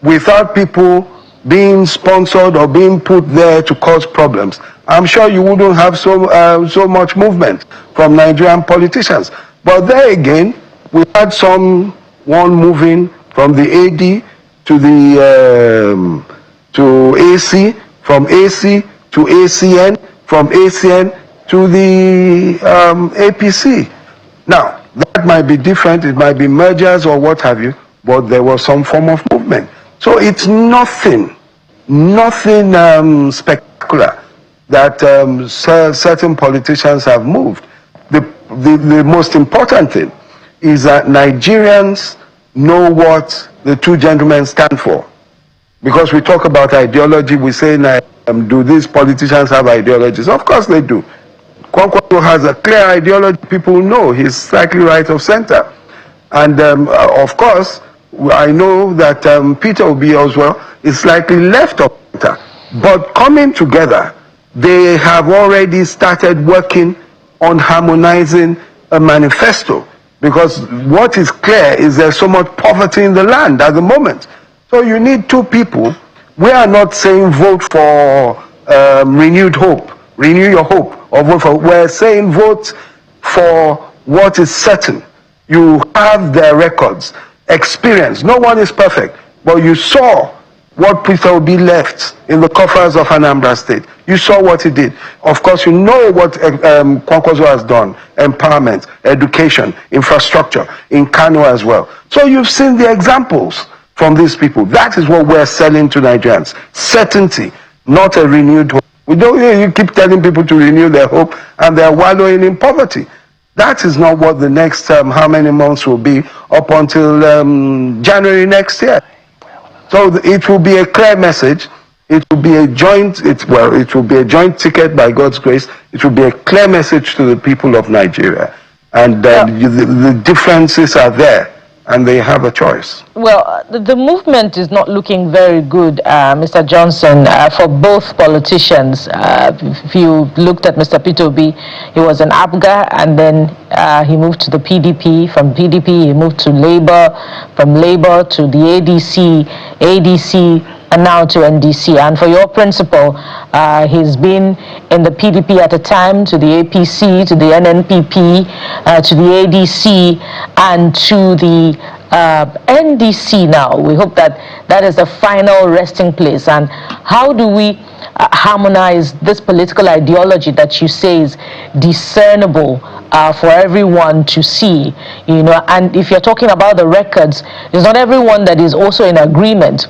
without people being sponsored or being put there to cause problems, I'm sure you wouldn't have so much movement from Nigerian politicians. But there again, we had someone moving from the AD to the to AC, from AC to ACN, from ACN to the APC. Now, that might be different, it might be mergers or what have you, but there was some form of movement. So it's nothing spectacular that certain politicians have moved. The most important thing is that Nigerians know what the two gentlemen stand for. Because we talk about ideology, we say, do these politicians have ideologies? Of course they do. Kwankwaso has a clear ideology, people know he's slightly right of center. And of course, I know that Peter Obi as well is slightly left of center. But coming together, they have already started working on harmonizing a manifesto. Because what is clear is there's so much poverty in the land at the moment. So you need two people. We are not saying vote for renewed hope, renew your hope, or vote for. We're saying vote for what is certain. You have their records, experience. No one is perfect, but you saw what Peter Obi left in the coffers of Anambra State. You saw what he did. Of course, you know what Kwankwaso has done. Empowerment, education, infrastructure, in Kano as well. So you've seen the examples from these people. That is what we're selling to Nigerians. Certainty, not a renewed hope. We don't, you keep telling people to renew their hope and they're wallowing in poverty. That is not what the next how many months will be up until January next year. So it will be a clear message. It will be a joint, it will be a joint ticket by God's grace. It will be a clear message to the people of Nigeria. And the differences are there, and they have a choice. Well, the movement is not looking very good, Mr. Johnson, for both politicians. If you looked at Mr. Peter Obi, he was an APGA, and then he moved to the PDP. From PDP, he moved to Labour. From Labour to the ADC, ADC, and now to NDC. And for your principal, he's been in the PDP at a time, to the APC, to the NNPP, to the ADC, and to the NDC now. We hope that that is the final resting place. And how do we harmonize this political ideology that you say is discernible for everyone to see? You know, and if you're talking about the records, it's not everyone that is also in agreement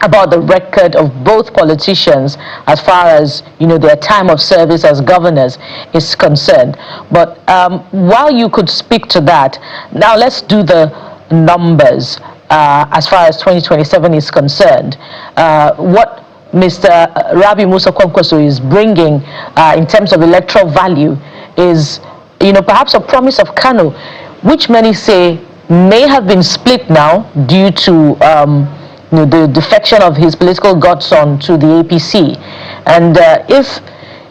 about the record of both politicians as far as, you know, their time of service as governors is concerned. But while you could speak to that, now let's do the numbers as far as 2027 is concerned. What Mr. Rabi Musa Kwankwaso is bringing in terms of electoral value is, you know, perhaps a promise of Kano, which many say may have been split now due to the defection of his political godson to the APC. And if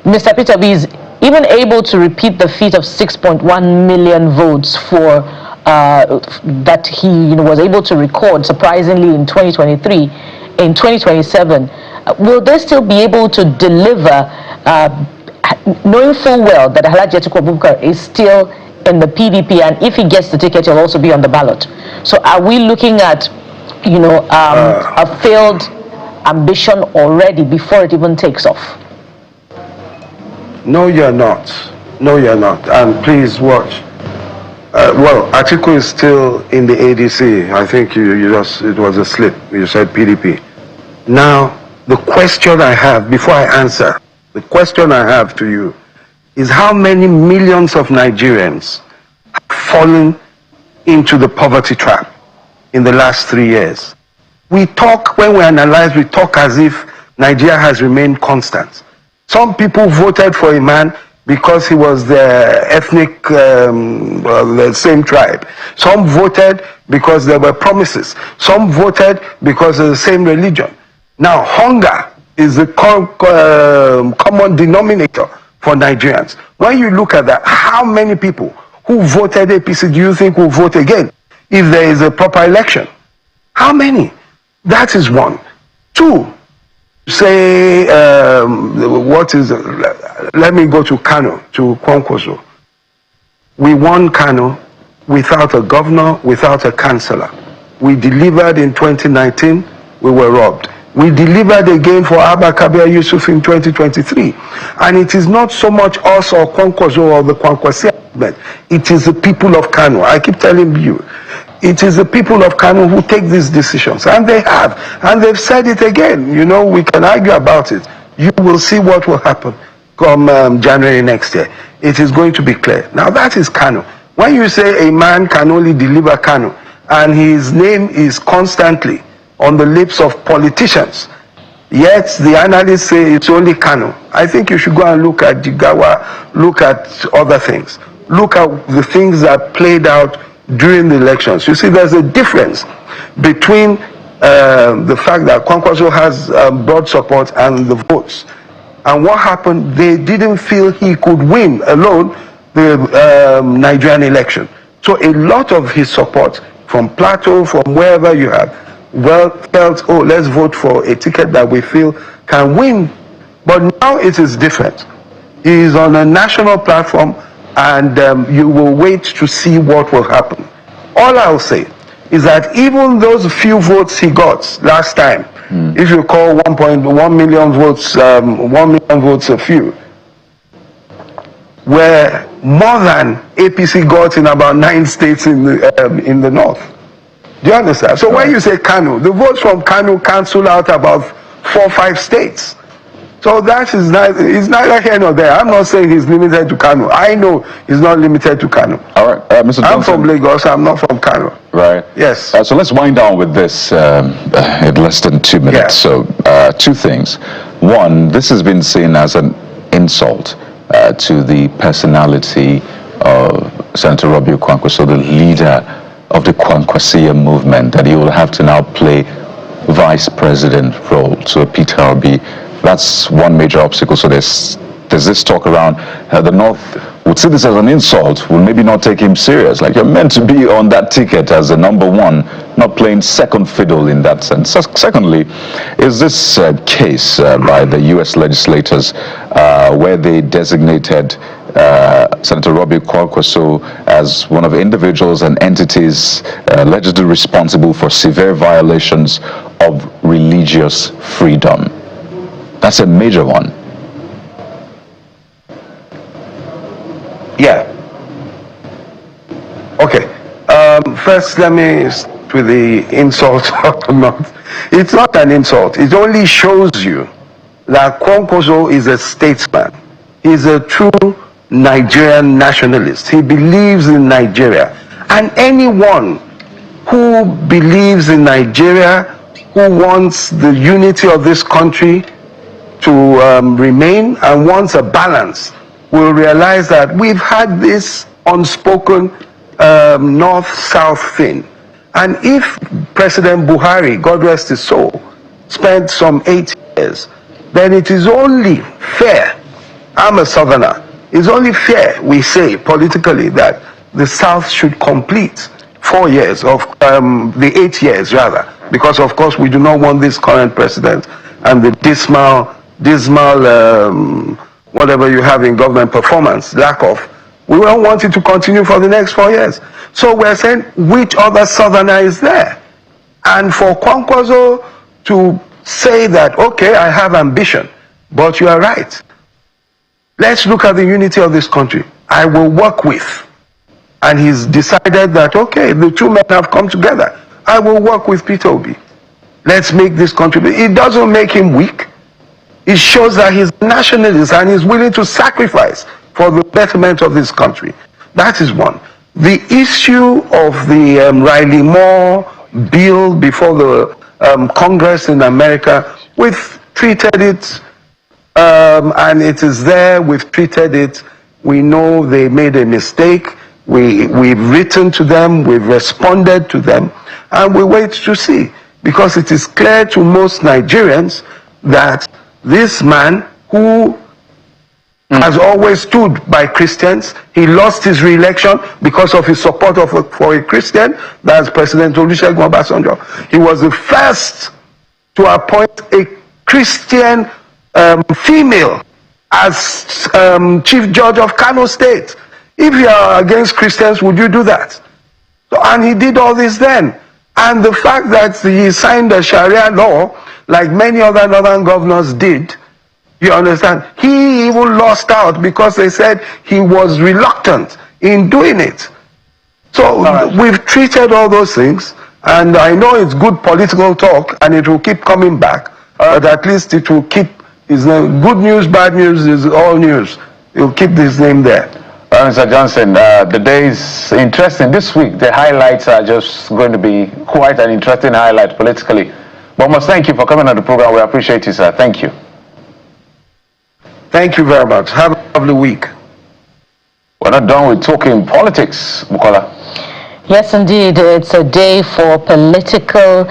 Mr. Peter Obi is even able to repeat the feat of 6.1 million votes for that he, you know, was able to record surprisingly in 2023, in 2027, will they still be able to deliver, knowing full well that Alhaji Atiku Abubakar is still in the PDP, and if he gets the ticket, he'll also be on the ballot? So are we looking at, you know, a failed ambition already before it even takes off? No, you're not. No, you're not. And please watch. Well, Atiku is still in the ADC. I think you just, it was a slip. You said PDP. Now, the question I have, before I answer, the question I have to you is how many millions of Nigerians have fallen into the poverty trap in the last 3 years? We talk, when we analyze, we talk as if Nigeria has remained constant. Some people voted for a man because he was the ethnic, the same tribe. Some voted because there were promises. Some voted because of the same religion. Now, hunger is the common denominator for Nigerians. When you look at that, how many people who voted APC do you think will vote again if there is a proper election? How many? That is one. Two, say, let me go to Kano, to Kwankwaso. We won Kano without a governor, without a councillor. We delivered in 2019, we were robbed. We delivered again for Abba Kabir Yusuf in 2023. And it is not so much us or Kwankwaso or the Kwankwasi movement. It is the people of Kano. I keep telling you, it is the people of Kano who take these decisions. And they have. And they've said it again. You know, we can argue about it. You will see what will happen come January next year. It is going to be clear. Now that is Kano. When you say a man can only deliver Kano, and his name is constantly on the lips of politicians, yet the analysts say it's only Kano, I think you should go and look at Jigawa, look at other things. Look at the things that played out during the elections. You see, there's a difference between the fact that Kwankwaso has broad support and the votes. And what happened, they didn't feel he could win alone the Nigerian election. So a lot of his support from Plateau, from wherever you have, well, felt, oh, let's vote for a ticket that we feel can win. But now it is different. He is on a national platform, and you will wait to see what will happen. All I'll say is that even those few votes he got last time, if you call 1.1 million votes, 1 million votes a few, were more than APC got in about 9 states in the north. Do you understand? So when you say Kano, the votes from Kano cancel out about 4 or 5 states. So that is it's neither here nor there. I'm not saying he's limited to Kano. I know he's not limited to Kano. All right, Mr. Johnson. I'm from Lagos. I'm not from Kano. Right. Yes. So let's wind down with this in less than 2 minutes. Yeah. So 2 things. One, this has been seen as an insult to the personality of Senator Robbie Kwankwaso, the leader of the Kwankwasiya movement, that he will have to now play vice president role to Peter Obi. That's one major obstacle. So there's this talk around the North would see this as an insult, will maybe not take him serious. Like, you're meant to be on that ticket as the number one, not playing second fiddle in that sense. Secondly, is this case by the U.S. legislators where they designated Senator Robbie Kwankwaso as one of the individuals and entities allegedly responsible for severe violations of religious freedom. That's a major one. Yeah. Okay. First, let me start with the insult or not. It's not an insult. It only shows you that Kwankwaso is a statesman. He's a true Nigerian nationalist. He believes in Nigeria. And anyone who believes in Nigeria, who wants the unity of this country to remain and wants a balance, will realize that we've had this unspoken north-south thing. And if President Buhari, God rest his soul, spent some 8 years, then it is only fair, I'm a southerner, it's only fair, we say politically, that the South should complete 4 years of the 8 years rather, because of course we do not want this current president and the dismal whatever you have in government performance, lack of, we don't want it to continue for the next 4 years. So we're saying, which other southerner is there? And for Kwankwaso to say that, okay, I have ambition, but you are right. Let's look at the unity of this country. I will work with. And he's decided that, okay, the two men have come together. I will work with Peter Obi. Let's make this country. It doesn't make him weak. It shows that he's a nationalist and he's willing to sacrifice for the betterment of this country. That is one. The issue of the Riley Moore bill before the Congress in America, we've treated it, and it is there, we've treated it. We know they made a mistake. We've written to them, we've responded to them, and we wait to see. Because it is clear to most Nigerians that this man who has always stood by Christians. He lost his re-election because of his support for a Christian. That's President Olusegun Obasanjo. He was the first to appoint a Christian female as Chief Judge of Kano State. If you are against Christians, would you do that? So, and he did all this then. And the fact that he signed the Sharia law, like many other northern governors did, you understand, he even lost out because they said he was reluctant in doing it. So we've treated all those things, and I know it's good political talk, and it will keep coming back, but at least it will keep his name. Good news, bad news is all news. You'll keep his name there. Mr. Johnson, the day is interesting. This week, the highlights are just going to be quite an interesting highlight politically. But must thank you for coming on the program. We appreciate you, sir. Thank you. Thank you very much. Have a lovely week. We're not done with talking politics, Bukola. Yes, indeed. It's a day for political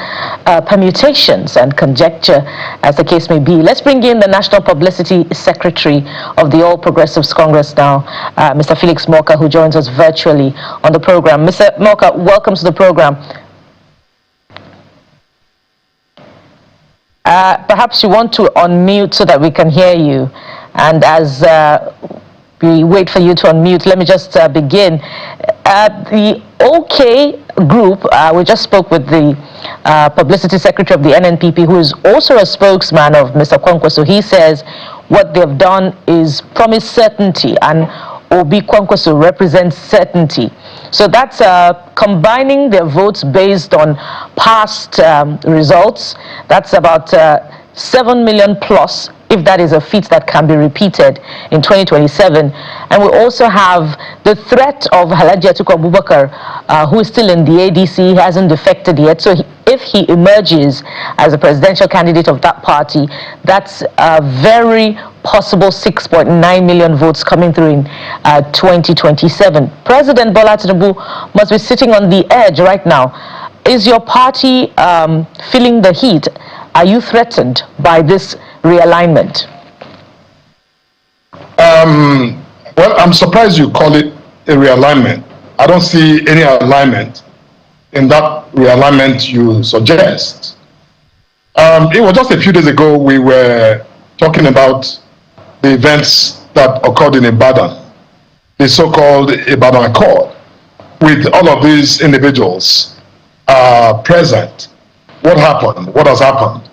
permutations and conjecture, as the case may be. Let's bring in the National Publicity Secretary of the All Progressives Congress now, Mr. Felix Morka, who joins us virtually on the program. Mr. Morka, welcome to the program. Perhaps you want to unmute so that we can hear you. And as we wait for you to unmute, let me just begin. The OK group, we just spoke with the Publicity Secretary of the NNPP, who is also a spokesman of Mr. Kwankwaso. He says what they've done is promise certainty, and Obi Kwankwaso represents certainty. So that's combining their votes based on past results. That's about 7 million plus, if that is a feat that can be repeated in 2027. And we also have the threat of Alhaji Atiku Abubakar, who is still in the ADC. He hasn't defected yet. So if he emerges as a presidential candidate of that party, that's a very possible 6.9 million votes coming through in 2027. President Bola Tinubu must be sitting on the edge right now. Is your party feeling the heat? Are you threatened by this realignment? Well, I'm surprised you call it a realignment. I don't see any alignment in that realignment you suggest. It was just a few days ago we were talking about the events that occurred in Ibadan, the so-called Ibadan Accord, with all of these individuals present. What happened? What has happened?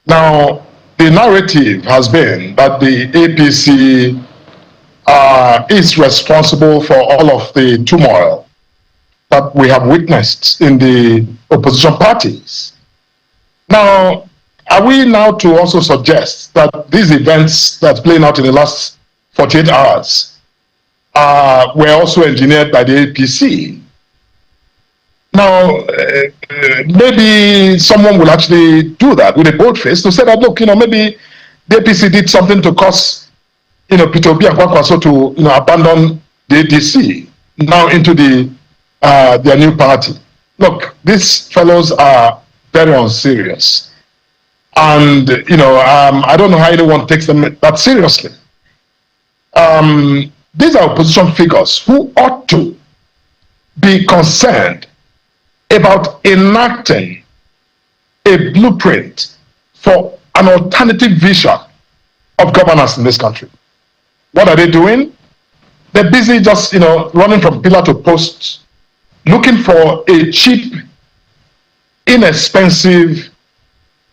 Now, the narrative has been that the APC is responsible for all of the turmoil that we have witnessed in the opposition parties. Now, are we now to also suggest that these events that's playing out in the last 48 hours were also engineered by the APC? Now, maybe someone will actually do that with a bold face to say that, look, maybe the APC did something to cause, Peter Obi and Kwankwaso to, abandon the ADC now into their new party. Look, these fellows are very unserious. And, I don't know how anyone takes them that seriously. These are opposition figures who ought to be concerned about enacting a blueprint for an alternative vision of governance in this country. What are they doing? They're busy just, running from pillar to post, looking for a cheap, inexpensive,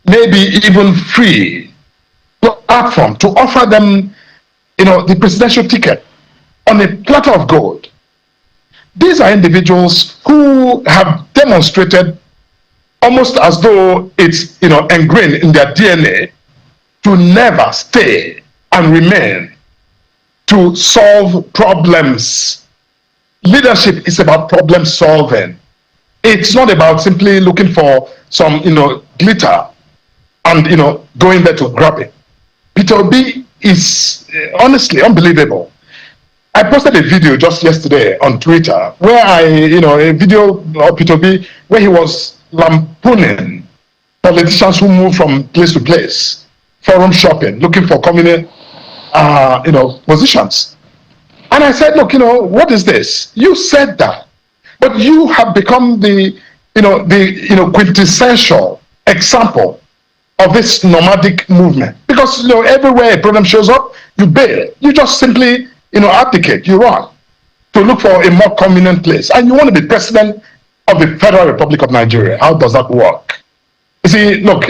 maybe even free platform to offer them, the presidential ticket on a platter of gold. These are individuals who have demonstrated, almost as though it's ingrained in their DNA, to never stay and remain to solve problems. Leadership is about problem solving. It's not about simply looking for some glitter and going there to grab it. Peter Obi is honestly unbelievable. I posted a video just yesterday on Twitter where a video of Peter Obi where he was lampooning politicians who move from place to place, forum shopping, looking for convenient positions. And I said, look, what is this? You said that, but you have become the quintessential example of this nomadic movement. Because, everywhere a problem shows up, you bail. You just simply, abdicate, you run to look for a more convenient place. And you want to be president of the Federal Republic of Nigeria. How does that work? You see, look,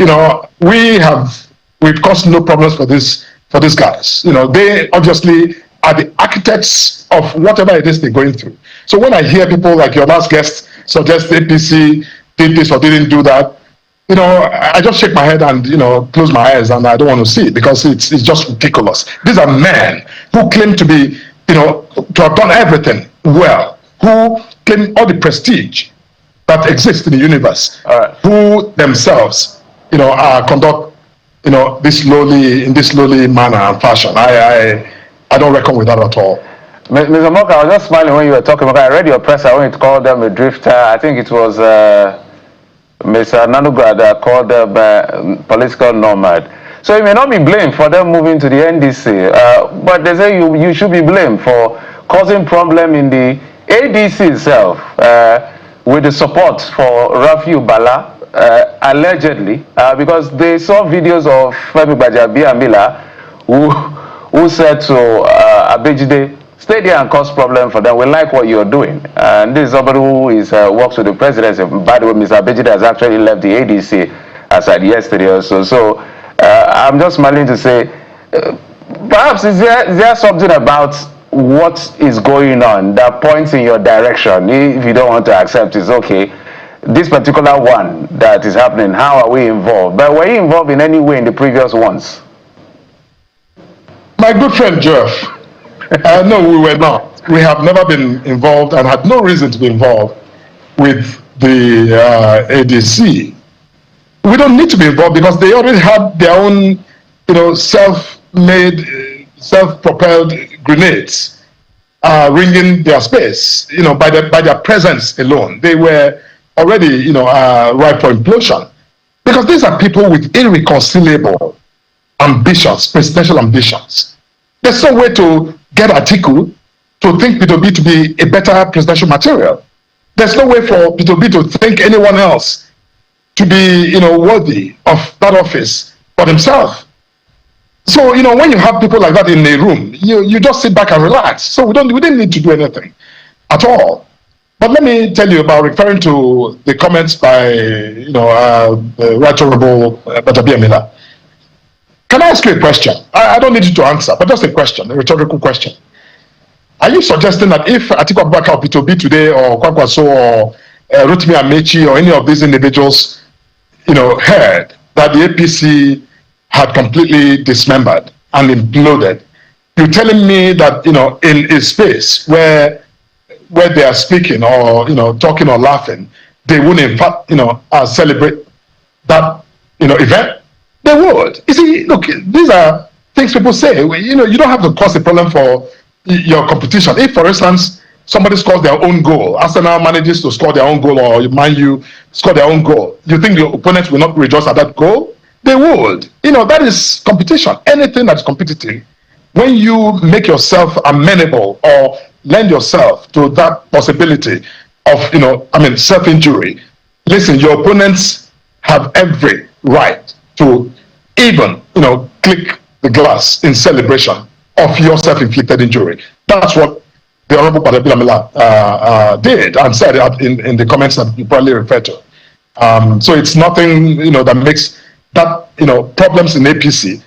we've caused no problems for these guys. They obviously are the architects of whatever it is they're going through. So when I hear people like your last guest suggest the APC did this or didn't do that, I just shake my head and, close my eyes, and I don't want to see it because it's just ridiculous. These are men who claim to be, to have done everything well, who claim all the prestige that exists in the universe, who themselves, conduct, this lowly manner and fashion. I don't reckon with that at all. Mr. Moka, I was just smiling when you were talking about. I read your press. I wanted to call them a drifter. I think it was Mr. Nanugada called them political nomad. So you may not be blamed for them moving to the NDC, but they say you should be blamed for causing problem in the ADC itself with the support for Rafiu Bala, allegedly, because they saw videos of Femi Gbajabiamila who said to Abejide, stay there and cause problem for them. We like what you're doing. And this is somebody who works with the presidency. By the way, Mr. Abejide has actually left the ADC as at yesterday or so. So I'm just smiling to say, perhaps is there something about what is going on that points in your direction? If you don't want to accept, it's okay. This particular one that is happening, how are we involved? But were you involved in any way in the previous ones? My good friend Jeff, no, we were not. We have never been involved and had no reason to be involved with the ADC. We don't need to be involved because they already had their own, self-made, self-propelled grenades ringing their space. By their presence alone, they were already, ripe for implosion. Because these are people with irreconcilable ambitions, presidential ambitions. There's no way to get Atiku to think P2B to be a better presidential material. There's no way for P2B to think anyone else to be, worthy of that office but himself. So, when you have people like that in a room, you just sit back and relax. So we didn't need to do anything at all. But let me tell you about referring to the comments by, Right Honorable Gbajabiamila. Can I ask you a question? I don't need you to answer, but just a question, a rhetorical question. Are you suggesting that if Atiku Abubakar or P2B today, or Kwankwaso, or Rotimi Amechi, or any of these individuals, heard that the APC had completely dismembered and imploded, you're telling me that, in a space where they are speaking or, talking or laughing, they wouldn't in fact, celebrate that, event? They would. You see, look, these are things people say. You don't have to cause a problem for your competition. If, for instance, somebody scores their own goal, Arsenal manages to score their own goal, or Man U score their own goal, you think your opponents will not rejoice at that goal? They would. That is competition. Anything that's competitive, when you make yourself amenable or lend yourself to that possibility of, self-injury, listen, your opponents have every right to even, click the glass in celebration of your self-inflicted injury. That's what the Honorable Gbajabiamila did and said in the comments that you probably referred to. So it's nothing, that makes that, problems in APC,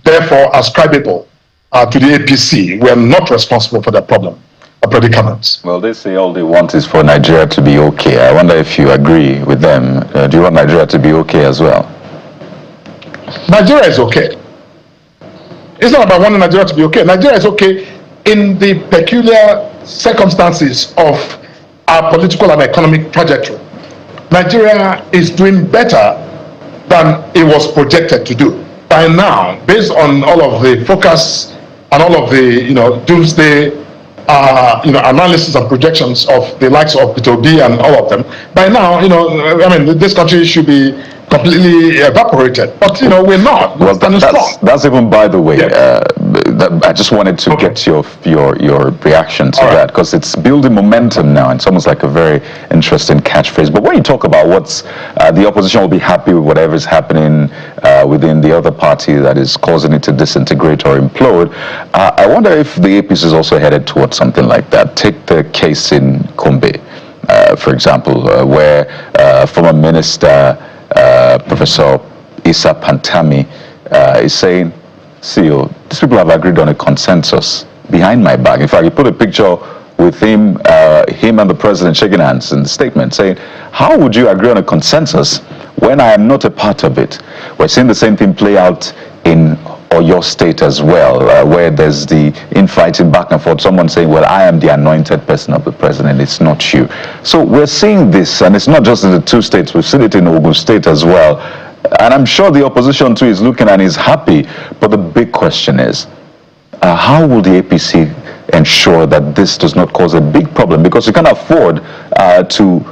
therefore ascribable to the APC. We are not responsible for that problem or predicaments. Well, they say all they want is for Nigeria to be okay. I wonder if you agree with them. Do you want Nigeria to be okay as well? Nigeria is okay. It's not about wanting Nigeria to be okay. Nigeria is okay in the peculiar circumstances of our political and economic trajectory. Nigeria is doing better than it was projected to do. By now, based on all of the focus and all of the doomsday analysis and projections of the likes of P2B and all of them, by now, this country should be completely evaporated. But we're not. Well, that's even by the way. Yeah. I just wanted to get your reaction to that, because it's building momentum now, and it's almost like a very interesting catchphrase. But when you talk about what's the opposition will be happy with whatever is happening within the other party that is causing it to disintegrate or implode, I wonder if the APC is also headed towards something like that. Take the case in Kumbe, for example, where former Minister Professor Issa Pantami is saying, see, these people have agreed on a consensus behind my back. In fact, he put a picture with him and the president shaking hands in the statement, saying, how would you agree on a consensus when I am not a part of it? We're seeing the same thing play out in Oyo State as well, where there's the infighting back and forth, someone saying, well, I am the anointed person of the president, it's not you. So we're seeing this, and it's not just in the two states, we've seen it in Ogun State as well. And I'm sure the opposition too is looking and is happy. But the big question is, how will the APC ensure that this does not cause a big problem? Because you can't afford to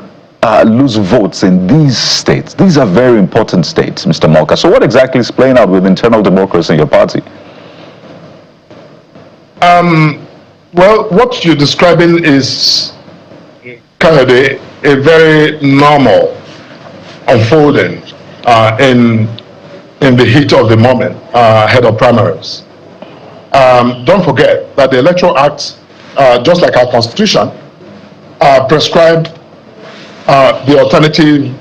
lose votes in these states. These are very important states, Mr. Malka. So what exactly is playing out with internal democracy in your party? Well, what you're describing is kind of a very normal unfolding in the heat of the moment ahead of primaries. Don't forget that the Electoral Act, just like our Constitution, prescribed the alternative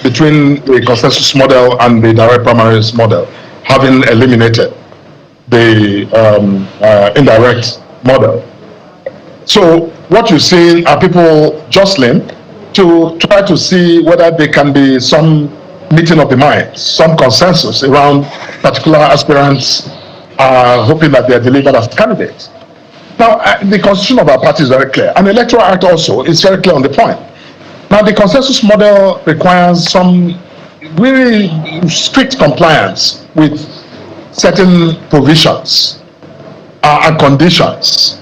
between the consensus model and the direct primaries model, having eliminated the indirect model. So what you're seeing are people jostling to try to see whether there can be some meeting of the minds, some consensus around particular aspirants, hoping that they are delivered as candidates. Now, the constitution of our party is very clear, and the Electoral Act also is very clear on the point. Now, the consensus model requires some really strict compliance with certain provisions and conditions.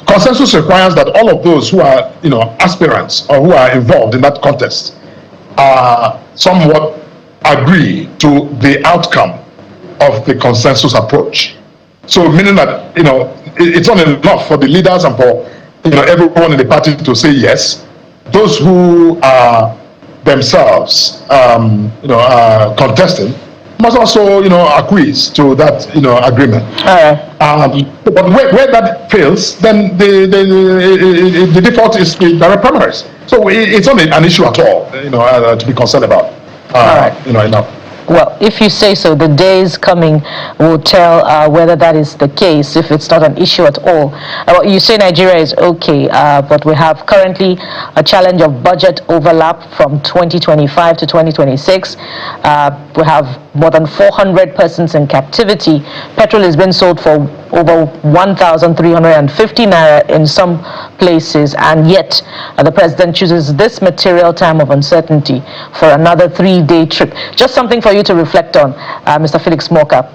Consensus requires that all of those who are, aspirants or who are involved in that contest somewhat agree to the outcome of the consensus approach. So meaning that, it's not enough for the leaders and for, everyone in the party to say yes. Those who are themselves, contesting must also, acquiesce to that, agreement. But where that fails, then the default is the direct primaries. So it's not an issue at all, to be concerned about. Enough. Well, if you say so, the days coming will tell whether that is the case, if it's not an issue at all. You say Nigeria is okay, but we have currently a challenge of budget overlap from 2025 to 2026. We have more than 400 persons in captivity. Petrol is being sold for over 1,350 naira in some places, and yet the president chooses this material time of uncertainty for another 3-day trip. Just something for you to reflect on, Mr. Felix Moka.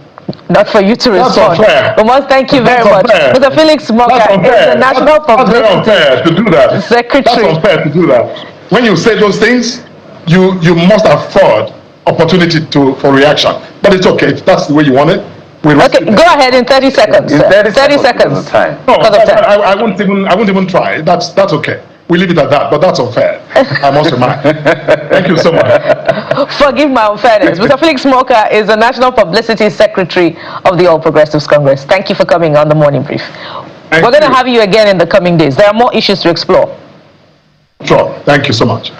Not for you to respond. We must thank you very much. Mr. Felix Moka is the National Publicity Secretary. That's unfair to do that. When you say those things, you must afford opportunity for reaction. But it's okay if that's the way you want it. Okay, go ahead in 30 seconds. 30 seconds. No, I won't even try. That's okay. We leave it at that, but that's unfair. I must remind. Thank you so much. Forgive my unfairness. Mr. Felix Moka is the National Publicity Secretary of the All Progressives Congress. Thank you for coming on the Morning Brief. We're going to have you again in the coming days. There are more issues to explore. Sure. Thank you so much.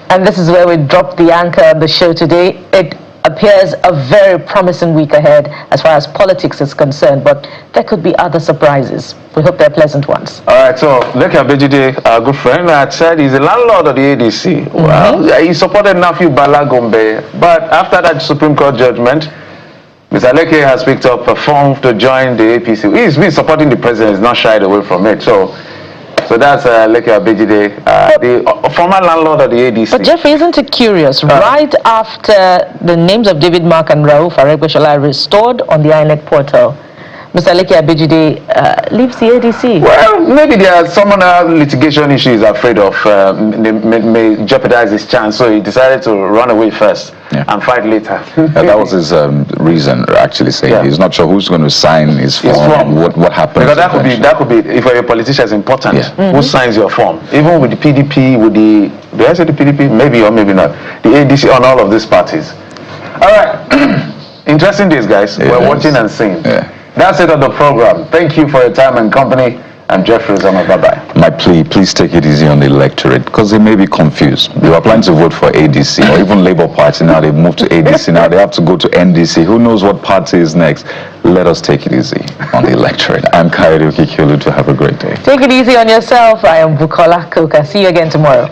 And this is where we drop the anchor on the show today. It appears a very promising week ahead as far as politics is concerned, but there could be other surprises. We hope they're pleasant ones. All right, so Leke Abejide, our good friend, had said he's the landlord of the ADC. Well, he supported Nafiu Bala Gombe, but after that Supreme Court judgment, Mr. Leke has picked up a form to join the APC. He's been supporting the president, he's not shied away from it. So that's Leke Abejide, the former landlord of the ADC. But Jeffrey, isn't it curious? Right after the names of David Mark and Rauf Aregbesola are restored on the INEC portal, Mr. Leke Abejide leaves the ADC? Well, maybe there are some other litigation issues he's afraid of may jeopardize his chance, so he decided to run away first and fight later. That was his reason, actually, saying he's not sure who's going to sign his form and what happens. Because that could be, if you're a politician, it's important. Who signs your form? Even with the PDP, with the, did I say the PDP? Maybe or maybe not. The ADC, on all of these parties. All right. Interesting days, guys. We're watching and seeing. That's it on the program. Thank you for your time and company. I'm Jeffrey Zama. Bye-bye. My plea, please take it easy on the electorate, because they may be confused. They were planning to vote for ADC or even Labour Party. Now they've moved to ADC. Now they have to go to NDC. Who knows what party is next? Let us take it easy on the electorate. I'm Kayode Okikulu. To have a great day. Take it easy on yourself. I am Bukola Koka. See you again tomorrow.